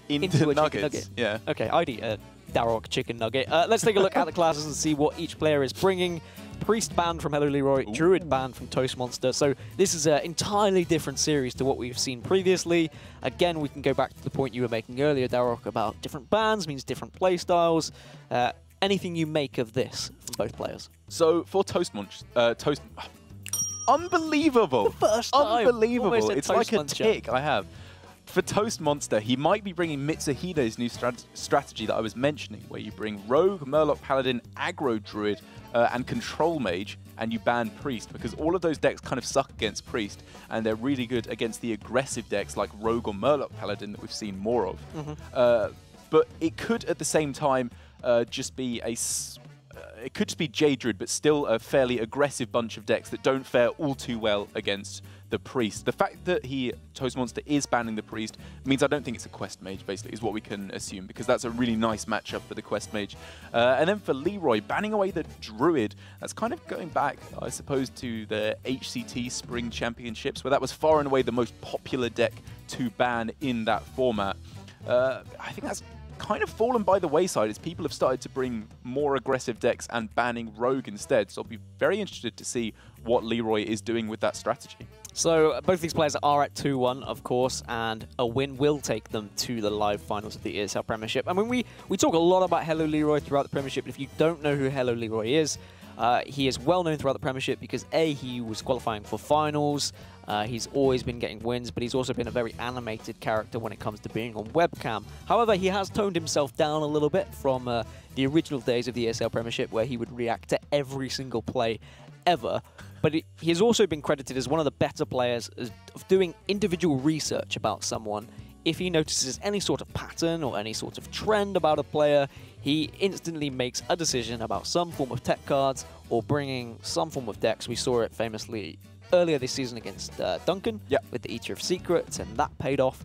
into a nuggets. chicken nugget. Yeah. Okay, I'd eat a Darok chicken nugget. Let's take a look at the classes and see what each player is bringing. Priest banned from HelloLeeroy, Ooh. Druid banned from Toastmonster. So this is an entirely different series to what we've seen previously. Again, we can go back to the point you were making earlier, Darok, about different bans means different playstyles. Anything you make of this from both players? So for Toastmonster, unbelievable! First time. Unbelievable! It's like a Toastmonster. tick I have. For Toastmonster, he might be bringing Mitsuhide's new strategy that I was mentioning, where you bring Rogue, Murloc Paladin, Aggro Druid, and Control Mage, and you ban Priest, because all of those decks kind of suck against Priest, and they're really good against the aggressive decks like Rogue or Murloc Paladin that we've seen more of. But it could, at the same time, just be it could just be J-Druid, but still a fairly aggressive bunch of decks that don't fare all too well against the Priest. The fact that Toastmonster is banning the Priest means I don't think it's a Quest Mage, basically, is what we can assume, because that's a really nice matchup for the Quest Mage. And then for Leeroy, banning away the Druid, that's kind of going back, I suppose, to the HCT Spring Championships, where that was far and away the most popular deck to ban in that format. I think that's kind of fallen by the wayside as people have started to bring more aggressive decks and banning Rogue instead. So I'll be very interested to see what Leeroy is doing with that strategy. So both these players are at 2-1, of course, and a win will take them to the live finals of the ESL Premiership. I mean, we talk a lot about HelloLeeroy throughout the Premiership, but if you don't know who HelloLeeroy is, he is well known throughout the Premiership because A, he was qualifying for finals, he's always been getting wins, but he's also been a very animated character when it comes to being on webcam. However, he has toned himself down a little bit from the original days of the ESL Premiership, where he would react to every single play ever. But he has also been credited as one of the better players of doing individual research about someone. If he notices any sort of pattern or any sort of trend about a player, he instantly makes a decision about some form of tech cards or bringing some form of decks. We saw it famously earlier this season against Duncan with the Eater of Secrets, and that paid off.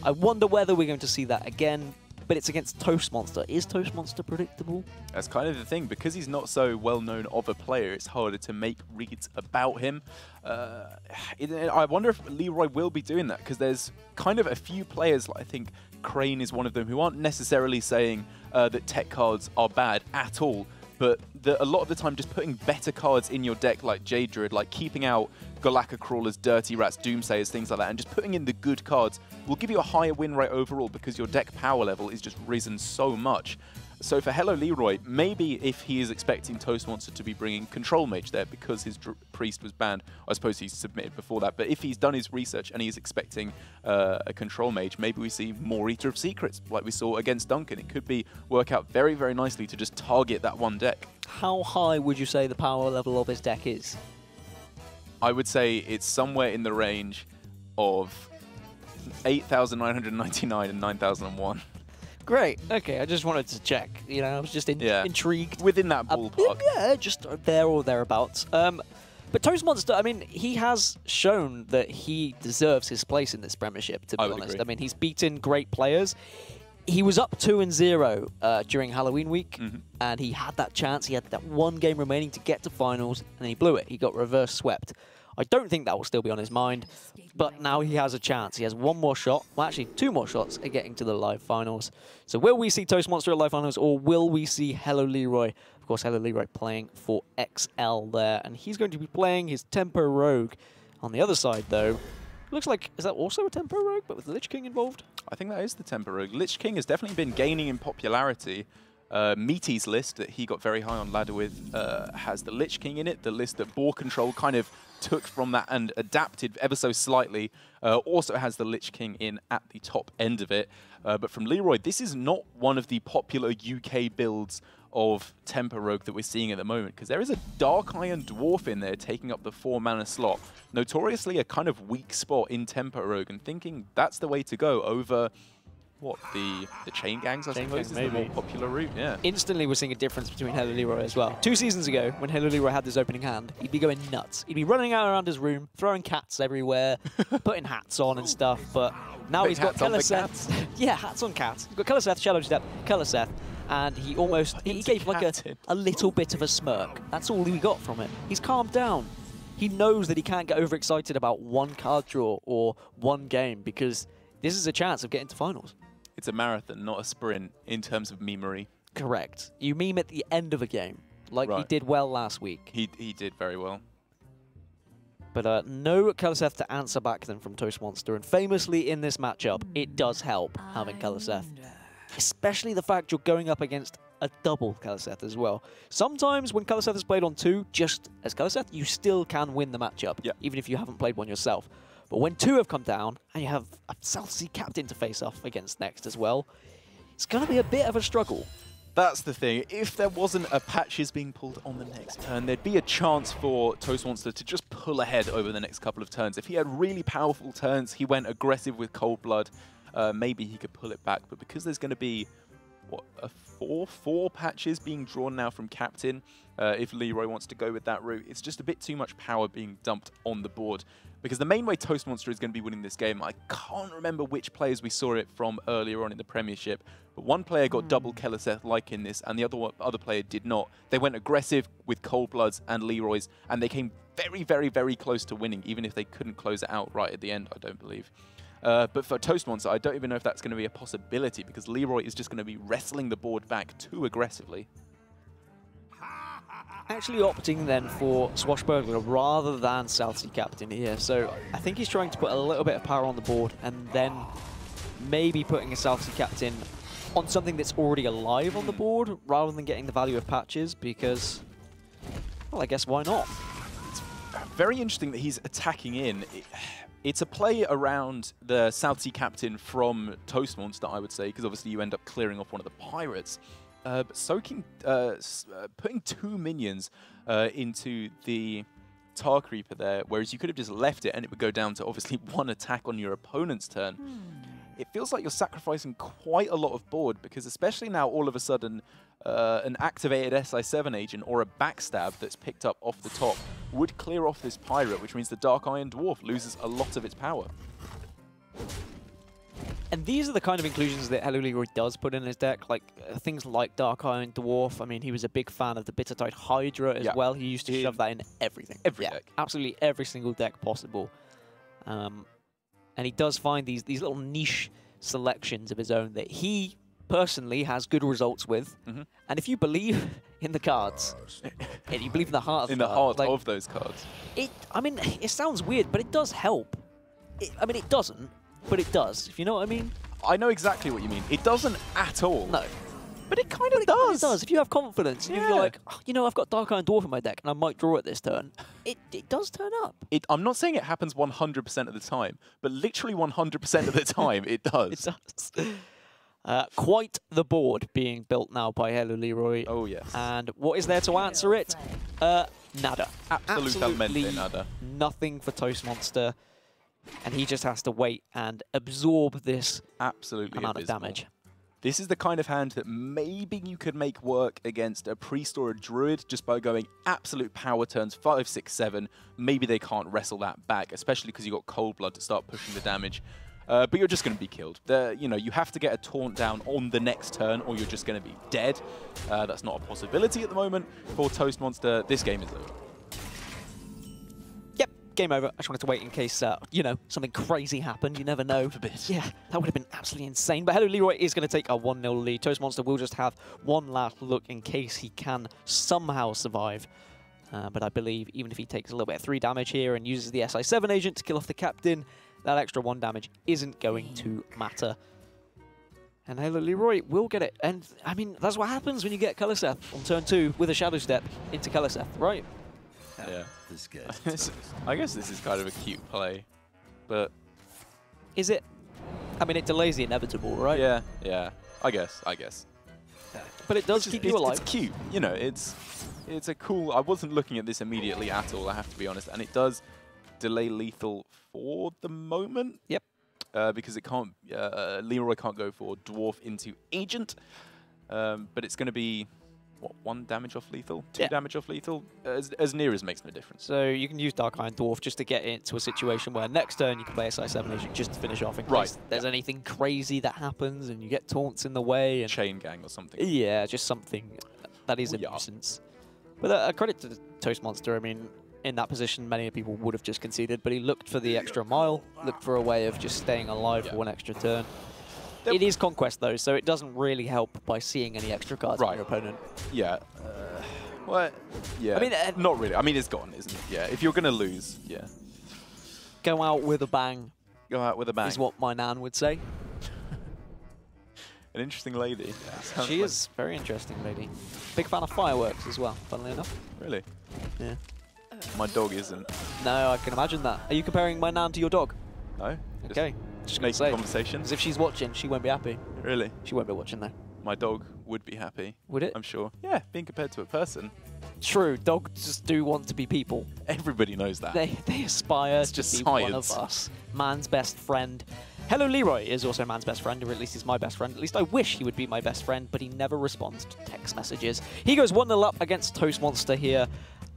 I wonder whether we're going to see that again, but it's against Toastmonster. Is Toastmonster predictable? That's kind of the thing. Because he's not so well-known of a player, it's harder to make reads about him. I wonder if Leeroy will be doing that, because there's kind of a few players, like I think Crane is one of them, who aren't necessarily saying that tech cards are bad at all, but a lot of the time just putting better cards in your deck, like J-Druid, like keeping out Galacca Crawlers, Dirty Rats, Doomsayers, things like that, and just putting in the good cards will give you a higher win rate overall, because your deck power level is just risen so much. So for HelloLeeroy, maybe if he is expecting Toastmonster to be bringing Control Mage there because his Priest was banned, I suppose he's submitted before that, but if he's done his research and he's expecting a Control Mage, maybe we see more Eater of Secrets like we saw against Duncan. It could work out very, very nicely to just target that one deck. How high would you say the power level of his deck is? I would say it's somewhere in the range of 8,999 and 9,00001. Great. Okay, I just wanted to check. You know, I was just intrigued. Within that ballpark. Yeah, just there or thereabouts. But Toastmonster, I mean, he has shown that he deserves his place in this Premiership, to be honest. Agree. I mean, he's beaten great players. He was up 2-0 during Halloween week, and he had that chance. He had that one game remaining to get to finals, and then he blew it. He got reverse swept. I don't think that will still be on his mind, but now he has a chance. He has one more shot, well, actually 2 more shots at getting to the live finals. So will we see Toastmonster at live finals, or will we see HelloLeeroy? Of course, HelloLeeroy playing for XL there, and he's going to be playing his Tempo Rogue. On the other side, though, looks like, is that also a Tempo Rogue, but with the Lich King involved? I think that is the Tempo Rogue. Lich King has definitely been gaining in popularity. Meaty's list that he got very high on ladder with has the Lich King in it. The list that Boar Control kind of took from that and adapted ever so slightly also has the Lich King in at the top end of it. But from Leeroy, this is not one of the popular UK builds of Tempo Rogue that we're seeing at the moment, because there is a Dark Iron Dwarf in there taking up the 4-mana slot. Notoriously a kind of weak spot in Tempo Rogue, and thinking that's the way to go over what, the chain gangs, I suppose, is the more popular route, yeah. Instantly, we're seeing a difference between HelloLeeroy as well. 2 seasons ago, when HelloLeeroy had this opening hand, he'd be going nuts. He'd be running out around his room, throwing cats everywhere, putting hats on and stuff, but now he's got Keleseth. Yeah, hats on cats. He's got Keleseth, Shadow Step, Keleseth, and he almost, he gave like a little bit of a smirk. That's all we got from it. He's calmed down. He knows that he can't get overexcited about one card draw or one game, because this is a chance of getting to finals. It's a marathon, not a sprint, in terms of memery. Correct. You meme at the end of a game, like he did well last week. He did very well. But no Keleseth to answer back then from Toastmonster. And famously in this matchup, it does help having Keleseth. Especially the fact you're going up against a double Keleseth as well. Sometimes when Keleseth is played on 2, just as Keleseth, you still can win the matchup, even if you haven't played one yourself. But when 2 have come down, and you have a South Sea captain to face off against next as well, it's going to be a bit of a struggle. That's the thing. If there wasn't a patches being pulled on the next turn, there'd be a chance for Toastmonster to just pull ahead over the next couple of turns. If he had really powerful turns, he went aggressive with Cold Blood, maybe he could pull it back. But because there's going to be, what, four patches being drawn now from Captain, if Leeroy wants to go with that route, it's just a bit too much power being dumped on the board. Because the main way Toastmonster is going to be winning this game, I can't remember which players we saw it from earlier on in the Premiership, but one player got double Keleseth like in this, and the other player did not. They went aggressive with Cold Bloods and Leeroys, and they came very, very, very close to winning, even if they couldn't close it out right at the end, I don't believe. But for Toastmonster, I don't even know if that's going to be a possibility, because Leeroy is just going to be wrestling the board back too aggressively. Actually opting then for Swashbuckler rather than South Sea Captain here. So I think he's trying to put a little bit of power on the board and then maybe putting a South Sea Captain on something that's already alive on the board rather than getting the value of patches because, well, I guess why not? It's very interesting that he's attacking in. It's a play around the South Sea Captain from Toastmonster, I would say, because obviously you end up clearing off one of the pirates. But soaking, putting 2 minions into the Tar Creeper there, whereas you could have just left it and it would go down to obviously 1 attack on your opponent's turn. It feels like you're sacrificing quite a lot of board because especially now all of a sudden an activated SI7 agent or a backstab that's picked up off the top would clear off this pirate, which means the Dark Iron Dwarf loses a lot of its power. And these are the kind of inclusions that HelloLeeroy does put in his deck, like things like Dark Iron Dwarf. I mean, he was a big fan of the Bittertide Hydra as well. He used to shove that in everything. Every deck. Absolutely every single deck possible. And he does find these little niche selections of his own that he personally has good results with. And if you believe in the cards, and you believe in the heart of of those cards. I mean, it sounds weird, but it does help. I mean, it doesn't. But it does, if you know what I mean. I know exactly what you mean. It doesn't at all. No. But it kind of does. It does. If you have confidence, and you're like, oh, you know, I've got Dark Iron Dwarf in my deck, and I might draw it this turn, it does turn up. I'm not saying it happens 100% of the time, but literally 100% of the time, it does. It does. Quite the board being built now by HelloLeeroy. Oh, yes. And what is there to answer it? Nada. Absolutely nada. Nothing for Toastmonster. And he just has to wait and absorb this amount of damage. This is the kind of hand that maybe you could make work against a priest or a druid just by going absolute power turns 5, 6, 7. Maybe they can't wrestle that back, especially because you've got Cold Blood to start pushing the damage. But you're just going to be killed. You know, you have to get a taunt down on the next turn or you're just going to be dead. That's not a possibility at the moment for Toastmonster. This game is over. Game over. I just wanted to wait in case, you know, something crazy happened. You never know. Yeah, that would have been absolutely insane. But HelloLeeroy is going to take a 1-0 lead. Toastmonster will just have one last look in case he can somehow survive. But I believe even if he takes a little bit of 3 damage here and uses the SI7 agent to kill off the captain, that extra 1 damage isn't going to matter. And HelloLeeroy will get it. And, I mean, that's what happens when you get Keleseth on turn 2 with a Shadow Step into Keleseth, right? Yeah. I guess this is kind of a cute play, but... Is it? I mean, it delays the inevitable, right? Yeah, I guess. But it does keep you alive. It's cute, you know, it's a cool... I wasn't looking at this immediately at all, I have to be honest, and it does delay lethal for the moment. Yep. Because it can't... Leeroy can't go for Dwarf into Agent, but it's going to be... What, 1 damage off lethal? 2 damage off lethal? As near as makes no difference. So you can use Dark Iron Dwarf just to get into a situation where next turn you can play SI7 agent just to finish off in case there's anything crazy that happens and you get taunts in the way. And Chain Gang or something. Yeah, just something that is a nuisance. But a credit to the Toastmonster. I mean, in that position, many people would have just conceded, but he looked for the extra mile, looked for a way of just staying alive for 1 extra turn. It is Conquest, though, so it doesn't really help by seeing any extra cards on your opponent. Yeah. What? Yeah. I mean, not really. I mean, it's gone, isn't it? Yeah. If you're going to lose, yeah. Go out with a bang. Go out with a bang. Is what my nan would say. An interesting lady. Yeah, she is a very interesting lady. Big fan of fireworks as well, funnily enough. Really? Yeah. My dog isn't. No, I can imagine that. Are you comparing my nan to your dog? No. Okay. Just make conversation. Because if she's watching, she won't be happy. Really? She won't be watching, though. My dog would be happy. Would it? I'm sure. Yeah, being compared to a person. True. Dogs just do want to be people. Everybody knows that. They aspire to be one of us. Man's best friend. HelloLeeroy is also man's best friend, or at least he's my best friend. At least I wish he would be my best friend, but he never responds to text messages. He goes 1-0 up against Toastmonster here,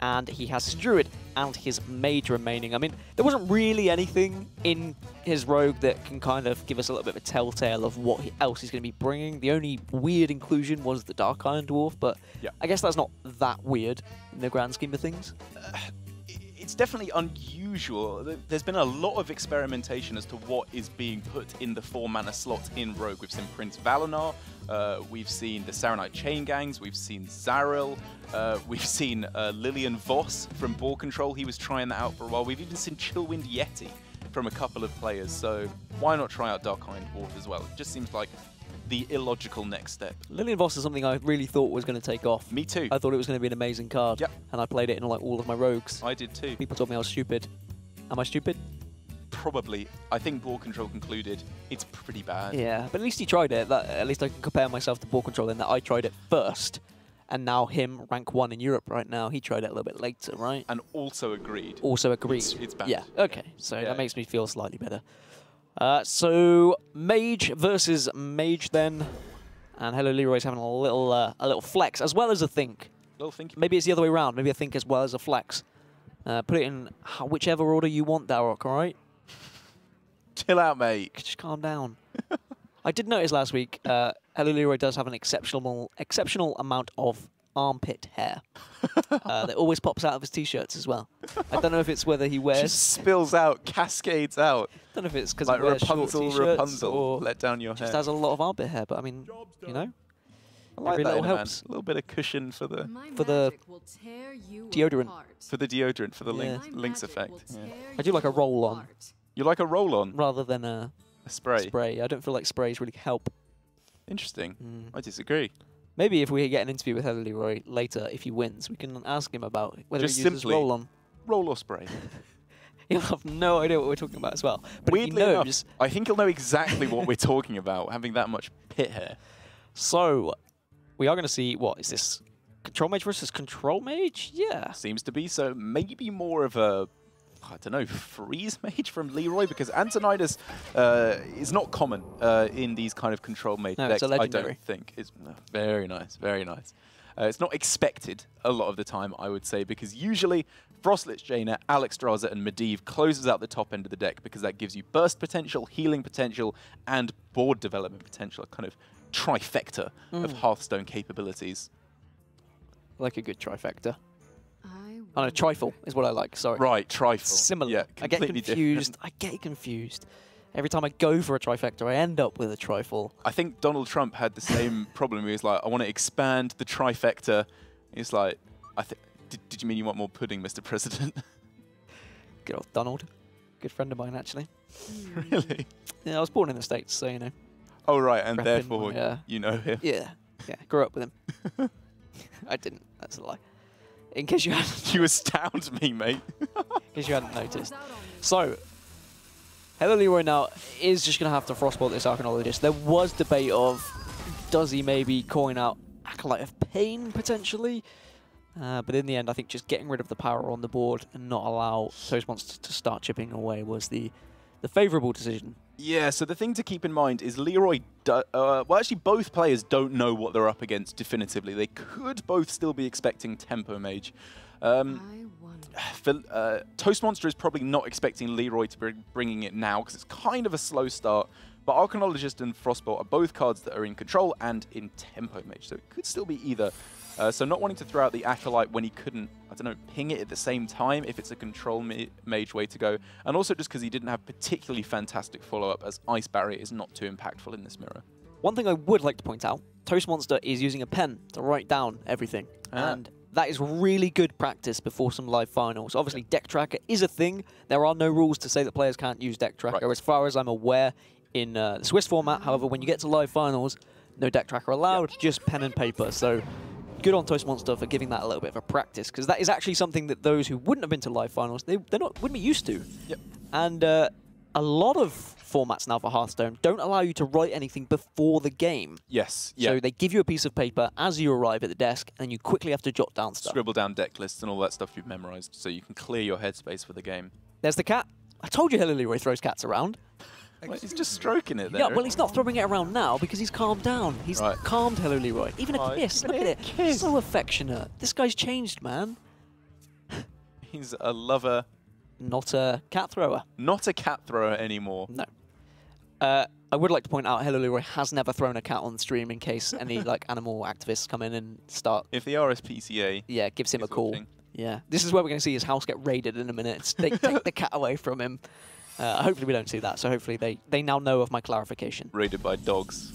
and he has his Druid and his Mage remaining. I mean, there wasn't really anything in his Rogue that can kind of give us a little bit of a telltale of what else he's going to be bringing. The only weird inclusion was the Dark Iron Dwarf, but yeah. I guess that's not that weird in the grand scheme of things. It's definitely unusual. There's been a lot of experimentation as to what is being put in the 4-mana slot in Rogue. We've seen Prince Valonar, we've seen the Saronite Chain Gangs, we've seen Zaril, we've seen Lillian Voss from Ball Control. He was trying that out for a while. We've even seen Chillwind Yeti from a couple of players. So why not try out Dark Iron Dwarf as well? It just seems like the illogical next step. Lillian Voss is something I really thought was going to take off. Me too. I thought it was going to be an amazing card. Yep. And I played it in like all of my rogues. I did too. People told me I was stupid. Am I stupid? Probably. I think Ball Control concluded it's pretty bad. Yeah, but at least he tried it. At least I can compare myself to Ball Control in that I tried it first. And now him, rank 1 in Europe right now, he tried it a little bit later, right? And also agreed. Also agreed. It's bad. Yeah, okay. So that makes me feel slightly better. So Mage versus Mage then. And HelloLeeroy's having a little flex as well as a think. Little think. Maybe it's the other way around. Maybe a think as well as a flex. Put it in whichever order you want, Darok, all right? Chill out, mate. Just calm down. I did notice last week, HelloLeeroy does have an exceptional amount of armpit hair. That always pops out of his t-shirts as well. I don't know if it's whether he wears... Just spills out, cascades out. I don't know if it's because like he wears Rapunzel, or let down your hair. Just has a lot of armpit hair, but I mean, you know, I like every that little helps. A little bit of cushion for the deodorant. For the deodorant, for the Lynx effect. Yeah. I do like a roll-on. You like a roll-on? Rather than a spray. Spray. I don't feel like sprays really help. Interesting. I disagree. Maybe if we get an interview with HelloLeeroy later, if he wins, we can ask him about whether just he uses roll-on. Roll or spray. He'll have no idea what we're talking about as well. But weirdly if he knows, enough, I think he'll know exactly what we're talking about, having that much pit hair. So, we are going to see, what, is this Control Mage versus Control Mage? Yeah. Seems to be. So maybe more of a, I don't know, freeze mage from Leeroy, because Antonidas is not common in these kind of control mage decks. It's a legendary. I don't think. It's very nice, very nice. It's not expected a lot of the time, I would say, because usually Frostlich Jaina, Alexstrasza, and Medivh closes out the top end of the deck because that gives you burst potential, healing potential, and board development potential, a kind of trifecta of Hearthstone capabilities. Like a good trifecta. Oh, no, trifle is what I like, sorry. Right, trifle. Similar. Yeah, I get confused. Different. I get confused. Every time I go for a trifecta, I end up with a trifle. I think Donald Trump had the same problem. He was like, I want to expand the trifecta. He's like, did you mean you want more pudding, Mr. President? Good old Donald. Good friend of mine, actually. Really? Yeah, I was born in the States, so, you know. Oh, right, and therefore you know him. Yeah, grew up with him. I didn't, that's a lie. In case you hadn't... You astound me, mate. In case you hadn't noticed. So, HelloLeeroy now is just going to have to frostbolt this Archaeologist. There was debate of, does he maybe coin out Acolyte of Pain, potentially? But in the end, I think just getting rid of the power on the board and not allow Toastmonster to start chipping away was the favourable decision. Yeah, so the thing to keep in mind is Leeroy, well, actually both players don't know what they're up against definitively. They could both still be expecting Tempo Mage. Toastmonster is probably not expecting Leeroy to be bringing it now because it's kind of a slow start. But Arcanologist and Frostbolt are both cards that are in Control and in Tempo Mage, so it could still be either. So not wanting to throw out the Acolyte when he couldn't, I don't know, ping it at the same time if it's a Control Mage way to go. And also just because he didn't have particularly fantastic follow-up, as Ice Barrier is not too impactful in this mirror. One thing I would like to point out, Toastmonster is using a pen to write down everything. And that is really good practice before some live finals. Obviously, Deck Tracker is a thing. There are no rules to say that players can't use Deck Tracker, as far as I'm aware, in the Swiss format. However, when you get to live finals, no Deck Tracker allowed, just pen and paper. So good on Toastmonster for giving that a little bit of a practice, because that is actually something that those who wouldn't have been to live finals, wouldn't be used to. Yep. And a lot of formats now for Hearthstone don't allow you to write anything before the game. Yes. So they give you a piece of paper as you arrive at the desk, and you quickly have to jot down stuff. Scribble down deck lists and all that stuff you've memorized, so you can clear your headspace for the game. There's the cat. I told you HelloLeeroy throws cats around. Well, he's just stroking it there. Yeah, well, he's not throwing it around now because he's calmed down. He's calmed HelloLeeroy. Even a kiss. Look at it. Kiss. So affectionate. This guy's changed, man. He's a lover. Not a cat thrower. Not a cat thrower anymore. No. I would like to point out HelloLeeroy has never thrown a cat on stream in case any like animal activists come in and start. If the RSPCA gives him a call. watching. Yeah. This is where we're going to see his house get raided in a minute. Take the cat away from him. Hopefully we don't see that, so hopefully they now know of my clarification. Raided by dogs.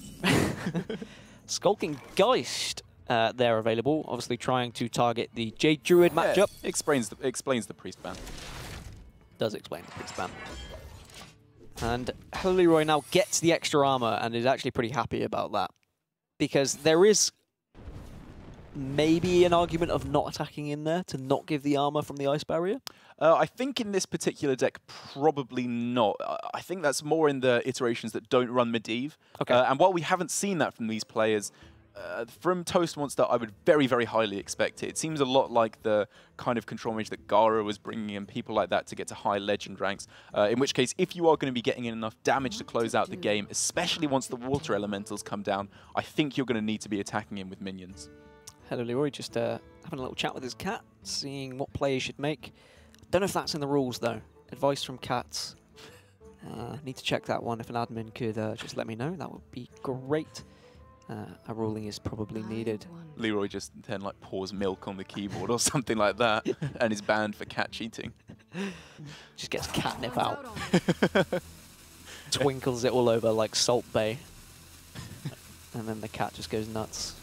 Skulking Geist, they're available, obviously trying to target the Jade Druid matchup. Explains the Priest ban. Does explain the Priest ban. And HelloLeeroy now gets the extra armor and is actually pretty happy about that. Because there is maybe an argument of not attacking in there to not give the armor from the Ice Barrier. I think in this particular deck, probably not. I think that's more in the iterations that don't run Medivh. Okay. And while we haven't seen that from these players, from Toastmonster, I would very, very highly expect it. It seems a lot like the kind of control mage that Gara was bringing in, people like that to get to high legend ranks. In which case, if you are going to be getting in enough damage to close out the game, especially once the water elementals come down, I think you're going to need to be attacking him with minions. HelloLeeroy just having a little chat with his cat, seeing what play he should make. Don't know if that's in the rules, though. Advice from cats. Need to check that one. If an admin could just let me know, that would be great. A ruling is probably needed. Leroy just then like pours milk on the keyboard or something like that, and is banned for cat cheating. Just gets catnip out. Twinkles it all over like Salt Bay. And then the cat just goes nuts.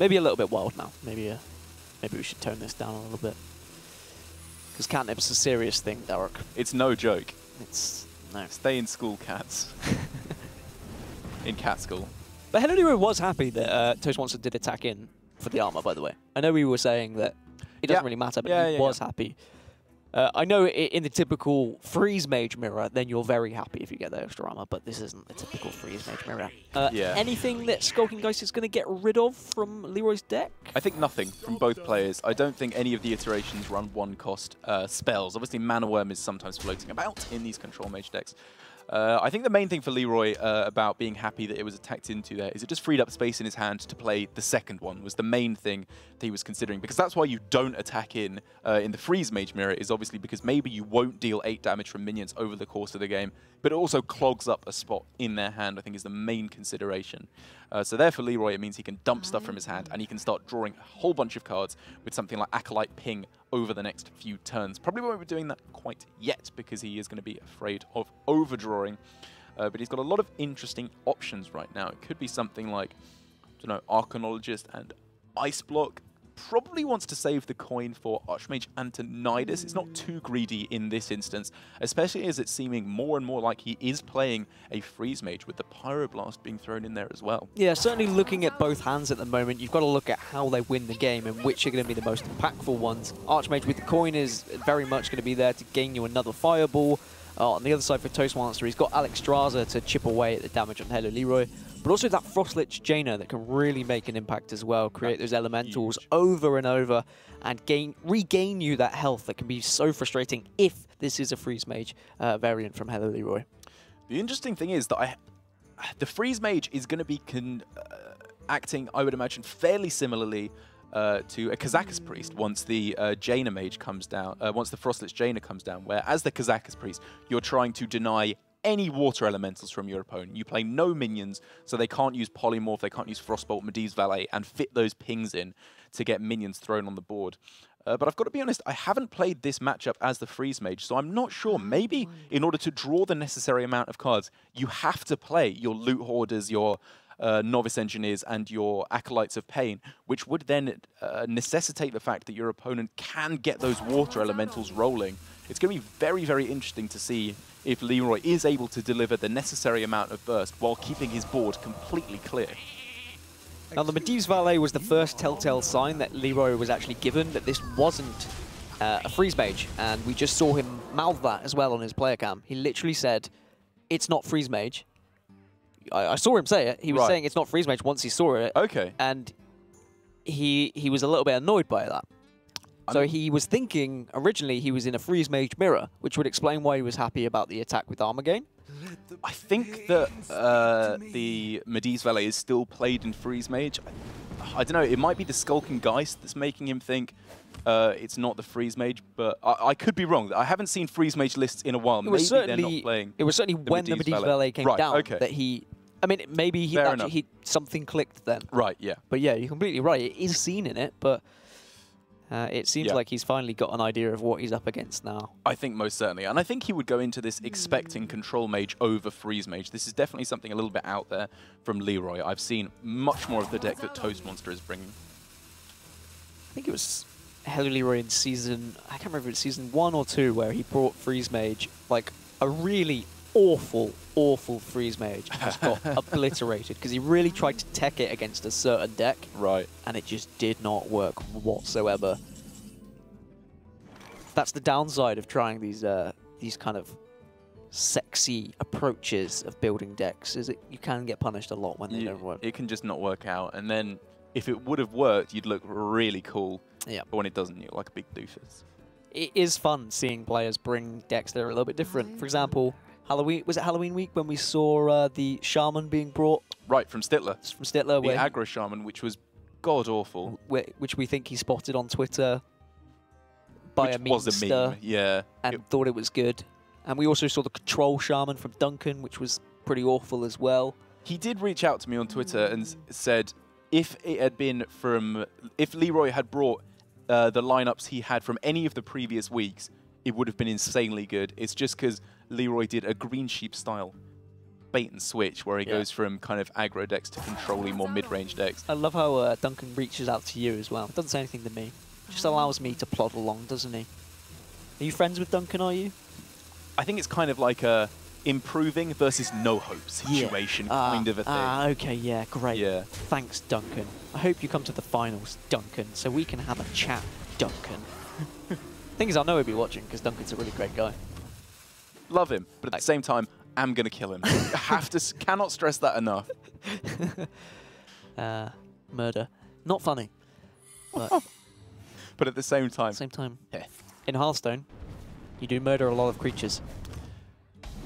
Maybe a little bit wild now. Maybe we should tone this down a little bit. Because catnip's a serious thing, Derek. It's no joke. No. Stay in school, cats. In cat school. But HelloLeeroy was happy that Toastmonster did attack in for the armor, by the way. I know we were saying that it doesn't really matter, but he was happy. I know in the typical freeze mage mirror, then you're very happy if you get the extra armor, but this isn't a typical freeze mage mirror. Anything that Skulking Geist is going to get rid of from Leroy's deck? I think nothing from both players. I don't think any of the iterations run one-cost spells. Obviously, Mana Worm is sometimes floating about in these control mage decks. I think the main thing for Leroy about being happy that it was attacked into there is it just freed up space in his hand to play the second one, was the main thing that he was considering. Because that's why you don't attack in the Freeze Mage Mirror, is obviously because maybe you won't deal 8 damage from minions over the course of the game, but it also clogs up a spot in their hand, I think is the main consideration. So there for Leroy, it means he can dump stuff from his hand and he can start drawing a whole bunch of cards with something like Acolyte Ping over the next few turns. Probably won't be doing that quite yet because he is going to be afraid of overdrawing. But he's got a lot of interesting options right now. It could be something like, I don't know, Arcanologist and Ice Block. Probably wants to save the coin for Archmage Antonidas. It's not too greedy in this instance, especially as it's seeming more and more like he is playing a Freeze Mage with the Pyroblast being thrown in there as well. Yeah, certainly looking at both hands at the moment, you've got to look at how they win the game and which are going to be the most impactful ones. Archmage with the coin is very much going to be there to gain you another Fireball. On the other side for Toastmonster, he's got Alexstrasza to chip away at the damage on HelloLeeroy. But also that Frostlich Jaina that can really make an impact as well, create those elementals over and over, and regain you that health that can be so frustrating if this is a Freeze Mage variant from HelloLeeroy. The interesting thing is that the Freeze Mage is going to be acting, I would imagine, fairly similarly to a Kazakus Priest once the Jaina Mage comes down, once the Frostlich Jaina comes down, where as the Kazakus Priest, you're trying to deny any water elementals from your opponent. You play no minions, so they can't use Polymorph, they can't use Frostbolt, Medivh's Valet, and fit those pings in to get minions thrown on the board. But I've got to be honest, I haven't played this matchup as the Freeze Mage, so I'm not sure. Maybe in order to draw the necessary amount of cards, you have to play your Loot Hoarders, your Novice Engineers, and your Acolytes of Pain, which would then necessitate the fact that your opponent can get those water elementals rolling. It's going to be very, very interesting to see if Leroy is able to deliver the necessary amount of burst while keeping his board completely clear. Now, the Medivh's Valet was the first telltale sign that Leroy was actually given that this wasn't a Freeze Mage, and we just saw him mouth that as well on his player cam. He literally said, "It's not Freeze Mage." I saw him say it. He was saying it's not Freeze Mage once he saw it. Okay. And he was a little bit annoyed by that. So he was thinking, originally, he was in a Freeze Mage mirror, which would explain why he was happy about the attack with armor gain. I think that the Medivh's Valet is still played in Freeze Mage. I don't know, it might be the Skulking Geist that's making him think it's not the Freeze Mage, but I could be wrong. I haven't seen Freeze Mage lists in a while. Maybe they're not playing. It was certainly when the Medivh's Valet came down that he... I mean, maybe something clicked then. Right, yeah. But yeah, you're completely right. It is seen in it, but it seems like he's finally got an idea of what he's up against now. I think most certainly. And I think he would go into this expecting Control Mage over Freeze Mage. This is definitely something a little bit out there from Leroy. I've seen much more of the deck that Toastmonster is bringing. I think it was HelloLeeroy in season... I can't remember if it was season 1 or 2 where he brought Freeze Mage, like a really awful Freeze Mage just got obliterated because he really tried to tech it against a certain deck. Right. And it just did not work whatsoever. That's the downside of trying these kind of sexy approaches of building decks, is you can get punished a lot when they don't work. It can just not work out. And then if it would have worked, you'd look really cool. Yeah. But when it doesn't, you look like a big doofus. It is fun seeing players bring decks that are a little bit different. For example, was it Halloween week when we saw the Shaman being brought? Right, from Stittler. From Stittler. The aggro Shaman, which was god-awful. Which we think he spotted on Twitter by a memester. Yeah. And thought it was good. And we also saw the Control Shaman from Duncan, which was pretty awful as well. He did reach out to me on Twitter and said if it had been from... If Leroy had brought the lineups he had from any of the previous weeks, it would have been insanely good. It's just because Leroy did a Green Sheep style bait and switch where he goes from kind of aggro decks to controlling more mid-range decks. I love how Duncan reaches out to you as well. It doesn't say anything to me. Just allows me to plod along, doesn't he? Are you friends with Duncan, are you? I think it's kind of like a improving versus no hope situation kind of a thing. Okay, yeah, great. Yeah. Thanks, Duncan. I hope you come to the finals, Duncan, so we can have a chat, Duncan. Thing is, I know he'll be watching because Duncan's a really great guy. Love him, but at the same time, I'm gonna kill him. Cannot stress that enough. Murder, not funny. But, but at the same time, in Hearthstone, you do murder a lot of creatures.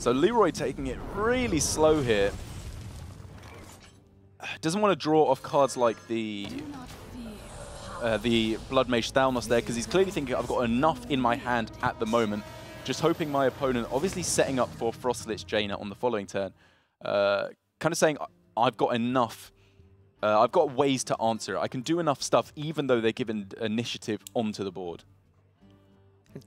So Leroy taking it really slow here. Doesn't want to draw off cards like the Blood Mage Thalnos there, because he's clearly thinking, I've got enough in my hand at the moment. Just hoping my opponent, obviously setting up for Frostlich Jaina on the following turn. Kind of saying, I've got enough, I've got ways to answer. I can do enough stuff even though they're given initiative onto the board.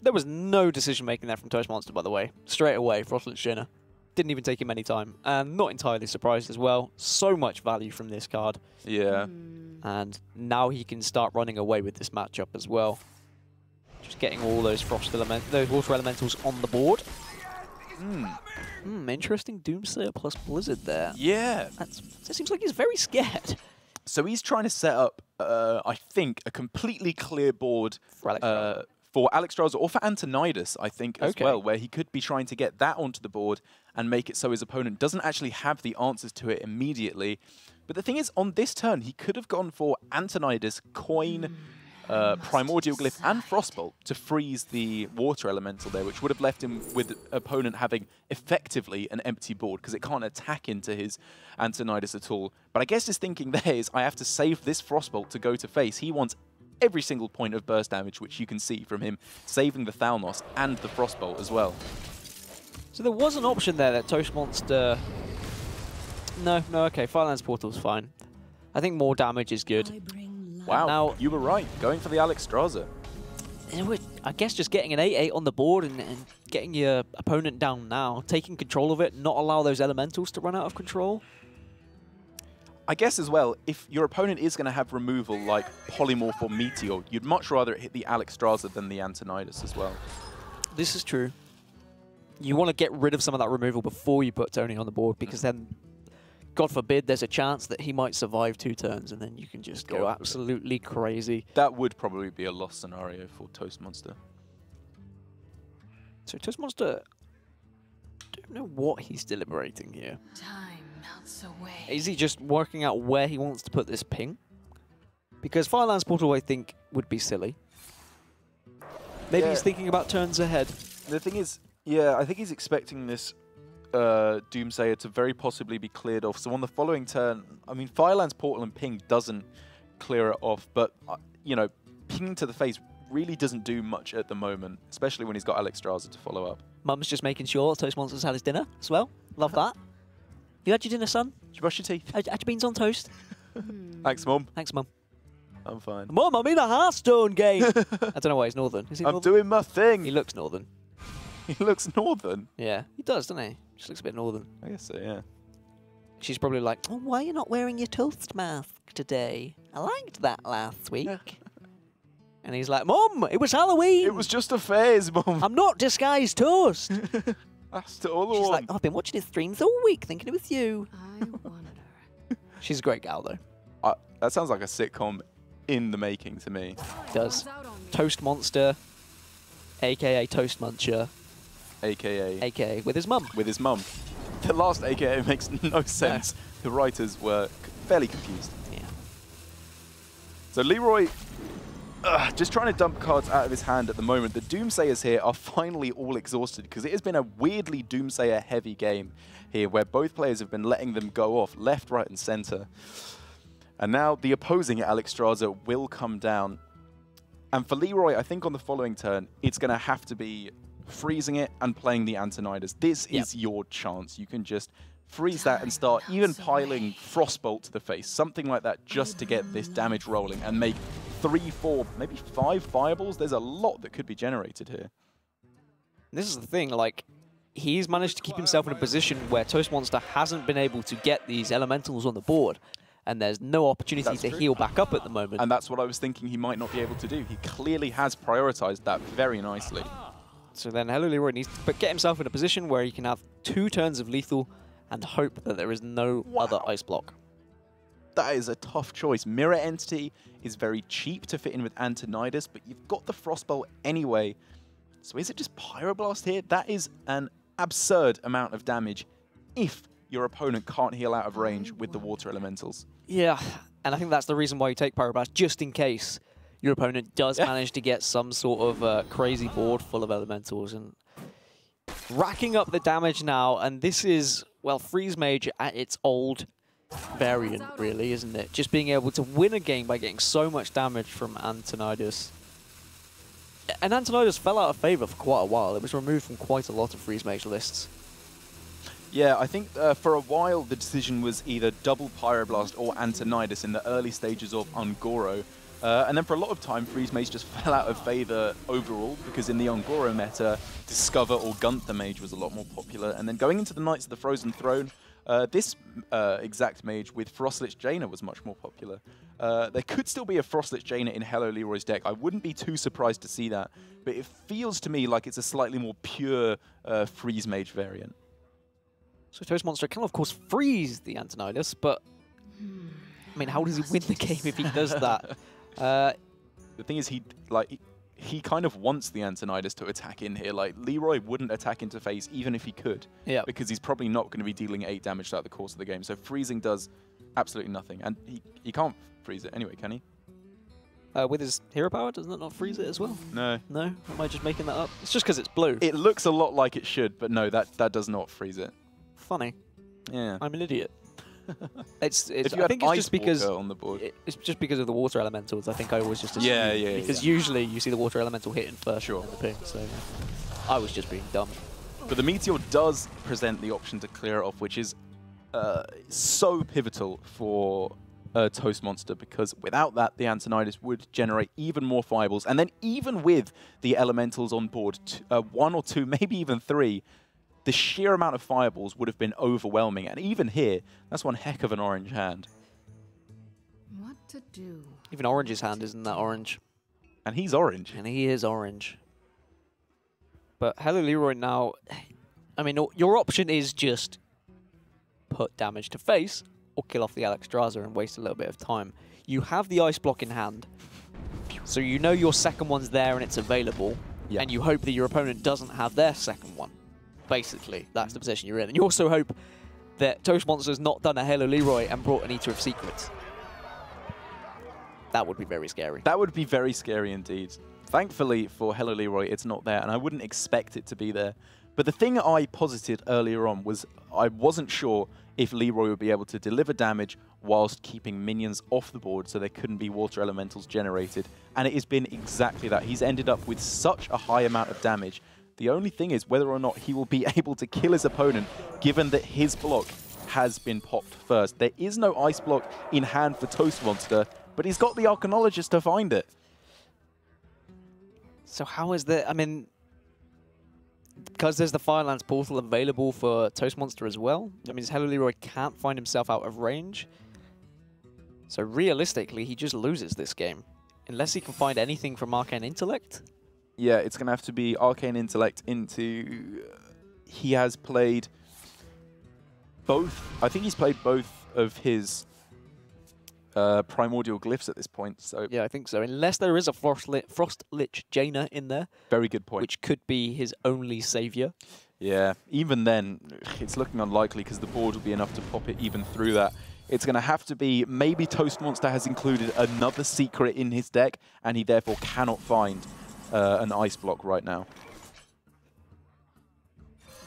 There was no decision-making there from Toastmonster, by the way. Straight away, Frostlich Jaina. Didn't even take him any time. And not entirely surprised as well. So much value from this card. Yeah. And now he can start running away with this matchup as well. Just getting all those those water elementals on the board. Interesting Doomsayer plus Blizzard there. Yeah. It seems like he's very scared. So he's trying to set up, I think, a completely clear board for Alex Strauss or for Antonidas, I think, as well, where he could be trying to get that onto the board and make it so his opponent doesn't actually have the answers to it immediately. But the thing is, on this turn, he could have gone for Antonidas, Coin, Primordial Glyph, and Frostbolt to freeze the water elemental there, which would have left him with the opponent having effectively an empty board, because it can't attack into his Antonidas at all. But I guess his thinking there is, I have to save this Frostbolt to go to face. He wants every single point of burst damage, which you can see from him saving the Thalnos and the Frostbolt as well. So there was an option there that Toastmonster... No, okay, Firelands Portal's fine. I think more damage is good. Wow, now, you were right. Going for the Alexstrasza. I guess just getting an 8-8 on the board and getting your opponent down now, taking control of it, not allow those elementals to run out of control. I guess as well, if your opponent is going to have removal like Polymorph or Meteor, you'd much rather it hit the Alexstrasza than the Antonidas as well. This is true. You want to get rid of some of that removal before you put Tony on the board, because then, God forbid, there's a chance that he might survive 2 turns, and then you can just go absolutely crazy. That would probably be a lost scenario for Toastmonster. So Toastmonster, I don't know what he's deliberating here. Time melts away. Is he just working out where he wants to put this ping? Because Firelands Portal, I think, would be silly. Maybe he's thinking about turns ahead. The thing is, yeah, I think he's expecting this Doomsayer to very possibly be cleared off. So on the following turn, I mean, Firelands Portal and ping doesn't clear it off, but, you know, ping to the face really doesn't do much at the moment, especially when he's got Alexstrasza to follow up. Mum's just making sure Toastmonster's had his dinner as well. Love that. You had your dinner, son? Did you brush your teeth? Had your beans on toast? Thanks, Mum. Thanks, Mum. I'm fine. Mum, I'm in a Hearthstone game! I don't know why he's northern. Is he I'm northern? doing my thing. He looks northern. He looks northern. Yeah, he does, doesn't he? Just looks a bit northern. I guess so, yeah. She's probably like, oh, why are you not wearing your toast mask today? I liked that last week. And he's like, Mum, it was Halloween. It was just a phase, Mum. I'm not disguised toast. That's all the She's one. like, I've been watching his streams all week thinking it was you. I wonder. She's a great gal, though. That sounds like a sitcom in the making to me. Does. Toast Monster, a.k.a. Toast Muncher, AKA. a.k.a. with his mum. With his mum. The last AKA makes no sense. The writers were fairly confused. Yeah. So Leroy, just trying to dump cards out of his hand at the moment. The Doomsayers here are finally all exhausted because it has been a weirdly Doomsayer-heavy game here where both players have been letting them go off left, right, and center. And now the opposing Alexstrasza will come down. And for Leroy, I think on the following turn, it's going to have to be freezing it and playing the Antonidas. This is your chance. You can just freeze that and start even piling Frostbolt to the face, something like that, just to get this damage rolling and make 3, 4, maybe 5 fireballs. There's a lot that could be generated here. This is the thing, like, he's managed to keep himself in a position where Toastmonster hasn't been able to get these elementals on the board, and there's no opportunity to heal back up at the moment. And that's what I was thinking he might not be able to do. He clearly has prioritized that very nicely. So then HelloLeeroy needs to get himself in a position where he can have 2 turns of lethal and hope that there is no other ice block. That is a tough choice. Mirror Entity is very cheap to fit in with Antonidas, but you've got the Frostbolt anyway. So is it just Pyroblast here? That is an absurd amount of damage if your opponent can't heal out of range with the Water Elementals. Yeah, and I think that's the reason why you take Pyroblast, just in case your opponent does manage to get some sort of crazy board full of elementals. And racking up the damage now, and this is, well, Freeze Mage at its old variant, really, isn't it? Just being able to win a game by getting so much damage from Antonidas. And Antonidas fell out of favor for quite a while. It was removed from quite a lot of Freeze Mage lists. Yeah, I think for a while the decision was either double Pyroblast or Antonidas in the early stages of Ungoro. And then for a lot of time, Freeze Mage just fell out of favor overall, because in the Ungoro meta, Discover or Gunther Mage was a lot more popular. And then going into the Knights of the Frozen Throne, this exact mage with Frostlich Jaina was much more popular. There could still be a Frostlich Jaina in HelloLeeroy's deck. I wouldn't be too surprised to see that, but it feels to me like it's a slightly more pure Freeze Mage variant. So Toastmonster can, of course, freeze the Antonidas, but I mean, how does he win the game if he does that? The thing is, he kind of wants the Antonidas to attack in here. Like, Leroy wouldn't attack into phase even if he could, because he's probably not going to be dealing 8 damage throughout the course of the game. So freezing does absolutely nothing, and he can't freeze it anyway, can he? With his hero power, doesn't it not freeze it as well? No. No? Am I just making that up? It's just because it's blue. It looks a lot like it should, but no, that does not freeze it. Funny. Yeah. I'm an idiot. It's if you I think it's just because on the board. It's just because of the water elementals. I think I always just assume. Yeah. Because usually you see the water elemental hitting first Sure. and then the ping. So I was just being dumb. But the Meteor does present the option to clear it off, which is so pivotal for Toastmonster, because without that, the Antonidas would generate even more fireballs. And then even with the elementals on board, 1 or 2, maybe even 3, the sheer amount of fireballs would have been overwhelming. And even here, that's one heck of an orange hand. What to do? Even Orange's hand isn't that orange. And he's orange. And he is orange. But HelloLeeroy now, I mean, your option is just put damage to face or kill off the Alexstrasza and waste a little bit of time. You have the ice block in hand, so you know your second one's there and it's available, and you hope that your opponent doesn't have their second one. Basically, that's the position you're in. And you also hope that Toastmonster's not done a HelloLeeroy and brought an Eater of Secrets. That would be very scary. That would be very scary indeed. Thankfully for HelloLeeroy, it's not there, and I wouldn't expect it to be there. But the thing I posited earlier on was I wasn't sure if Leeroy would be able to deliver damage whilst keeping minions off the board so there couldn't be water elementals generated. And it has been exactly that. He's ended up with such a high amount of damage. The only thing is whether or not he will be able to kill his opponent, given that his block has been popped first. There is no ice block in hand for Toastmonster, but he's got the Archaeologist to find it. So how is that? I mean, because there's the Firelands portal available for Toastmonster as well, that means HelloLeeroy can't find himself out of range. So realistically, he just loses this game. Unless he can find anything from Arcane Intellect. Yeah, it's going to have to be Arcane Intellect into... He has played both... I think he's played both of his primordial glyphs at this point. So yeah, I think so. Unless there is a Frost-Lich Jaina in there. Very good point. Which could be his only savior. Yeah, even then, it's looking unlikely because the board will be enough to pop it even through that. It's going to have to be, maybe Toastmonster has included another secret in his deck, and he therefore cannot find an ice block right now.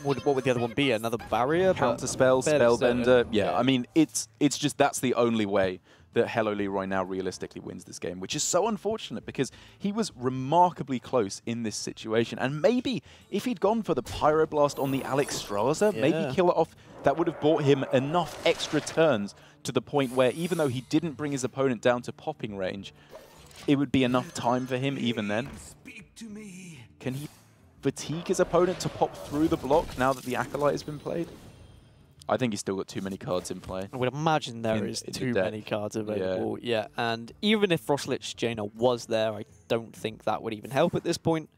What would the other one be? Another barrier? Counter spell, spellbender. Yeah, I mean, it's just that's the only way that HelloLeeroy now realistically wins this game, which is so unfortunate because he was remarkably close in this situation. And maybe if he'd gone for the Pyroblast on the Alexstrasza, maybe kill it off, that would have bought him enough extra turns to the point where even though he didn't bring his opponent down to popping range, it would be enough time for him even then. Can he fatigue his opponent to pop through the block now that the Acolyte has been played? I think he's still got too many cards in play. I would imagine there is too many cards available. Yeah, and even if Frostlich Jaina was there, I don't think that would even help at this point.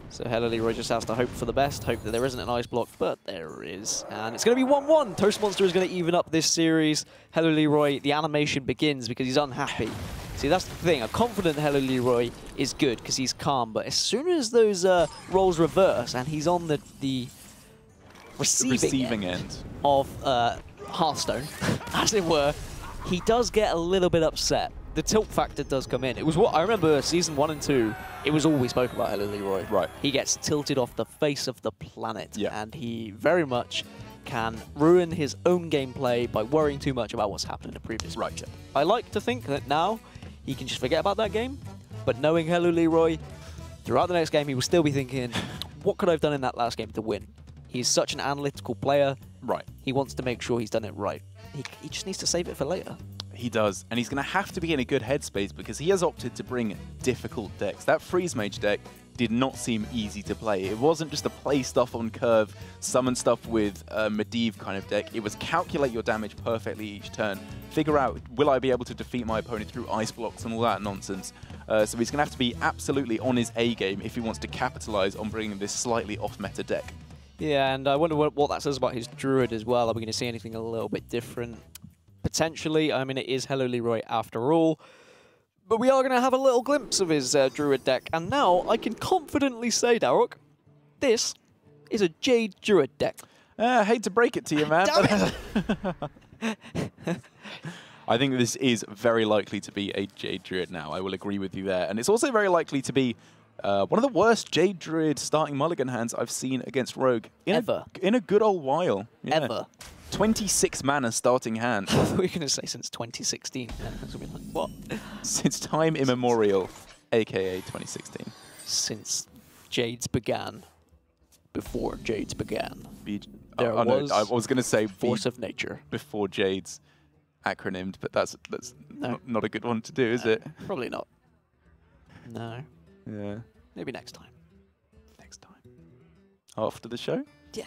So HelloLeeroy just has to hope for the best, hope that there isn't an ice block, but there is. And it's going to be 1-1. Toastmonster is going to even up this series. HelloLeeroy, the animation begins because he's unhappy. See, that's the thing. A confident HelloLeeroy is good because he's calm, but as soon as those roles reverse and he's on the receiving end of Hearthstone, as it were, he does get a little bit upset. The tilt factor does come in. It was what I remember season 1 and 2, it was always spoke about HelloLeeroy. Right. He gets tilted off the face of the planet, and he very much can ruin his own gameplay by worrying too much about what's happened in the previous matchup. I like to think that now he can just forget about that game, but knowing HelloLeeroy, throughout the next game he will still be thinking, what could I have done in that last game to win? He's such an analytical player. Right. He wants to make sure he's done it right. He just needs to save it for later. He does, and he's going to have to be in a good headspace because he has opted to bring difficult decks. That Freeze Mage deck did not seem easy to play. It wasn't just a play stuff on curve, summon stuff with a Medivh kind of deck. It was calculate your damage perfectly each turn. Figure out, will I be able to defeat my opponent through ice blocks and all that nonsense. So he's going to have to be absolutely on his A game if he wants to capitalize on bringing this slightly off-meta deck. Yeah, and I wonder what that says about his Druid as well. Are we going to see anything a little bit different? Potentially. I mean, it is HelloLeeroy after all. But we are going to have a little glimpse of his Druid deck. And now I can confidently say, Darok, this is a Jade Druid deck. I hate to break it to you, man. I think this is very likely to be a Jade Druid now. I will agree with you there. And it's also very likely to be one of the worst Jade Druid starting mulligan hands I've seen against Rogue in a good old while. Yeah. Ever. 26 mana starting hand. I thought we were going to say since 2016. Like, what? Since time immemorial, a.k.a. 2016. Since Jades began. before Jades began. I was going to say force of nature before Jades acronymed, but that's not a good one to do, is it? Probably not. No. Yeah. Maybe next time. Next time. After the show? Yeah.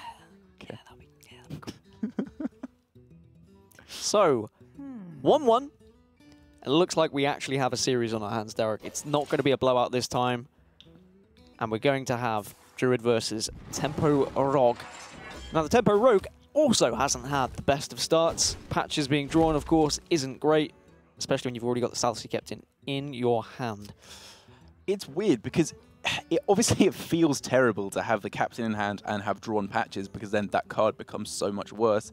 Okay. Yeah, that'll be cool. So, 1-1. It looks like we actually have a series on our hands, Derek. It's not going to be a blowout this time. And we're going to have Druid versus Tempo Rogue. Now, the Tempo Rogue also hasn't had the best of starts. Patches being drawn, of course, isn't great, especially when you've already got the South Sea Captain in your hand. It's weird because obviously it feels terrible to have the Captain in hand and have drawn patches, because then that card becomes so much worse.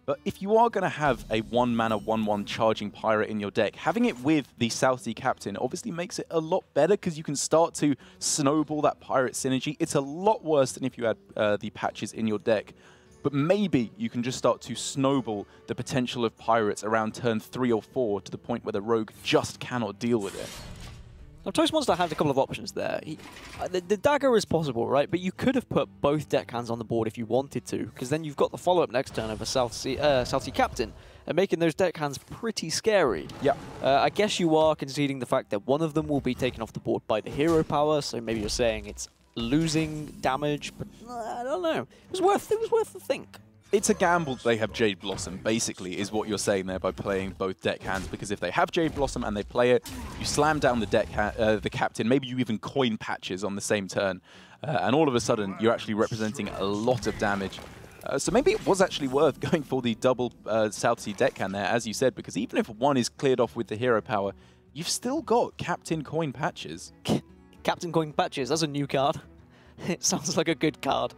But if you are going to have a 1-mana 1/1 charging pirate in your deck, having it with the South Sea Captain obviously makes it a lot better, because you can start to snowball that pirate synergy. It's a lot worse than if you had the patches in your deck. But maybe you can just start to snowball the potential of pirates around turn 3 or 4 to the point where the rogue just cannot deal with it. Now, Toastmonster had a couple of options there. The dagger is possible, right? But you could have put both deckhands on the board if you wanted to, because then you've got the follow-up next turn of a South Sea Captain, and making those deckhands pretty scary. Yeah. I guess you are conceding the fact that one of them will be taken off the board by the hero power, so maybe you're saying it's losing damage, but I don't know. It was worth the think. It's a gamble they have Jade Blossom, basically, is what you're saying there by playing both deckhands, because if they have Jade Blossom and they play it, you slam down the Captain, maybe you even coin patches on the same turn, and all of a sudden you're actually representing a lot of damage. So maybe it was actually worth going for the double South Sea deckhand there, as you said, because even if one is cleared off with the hero power, you've still got Captain coin patches. Captain coin patches, that's a new card. It sounds like a good card.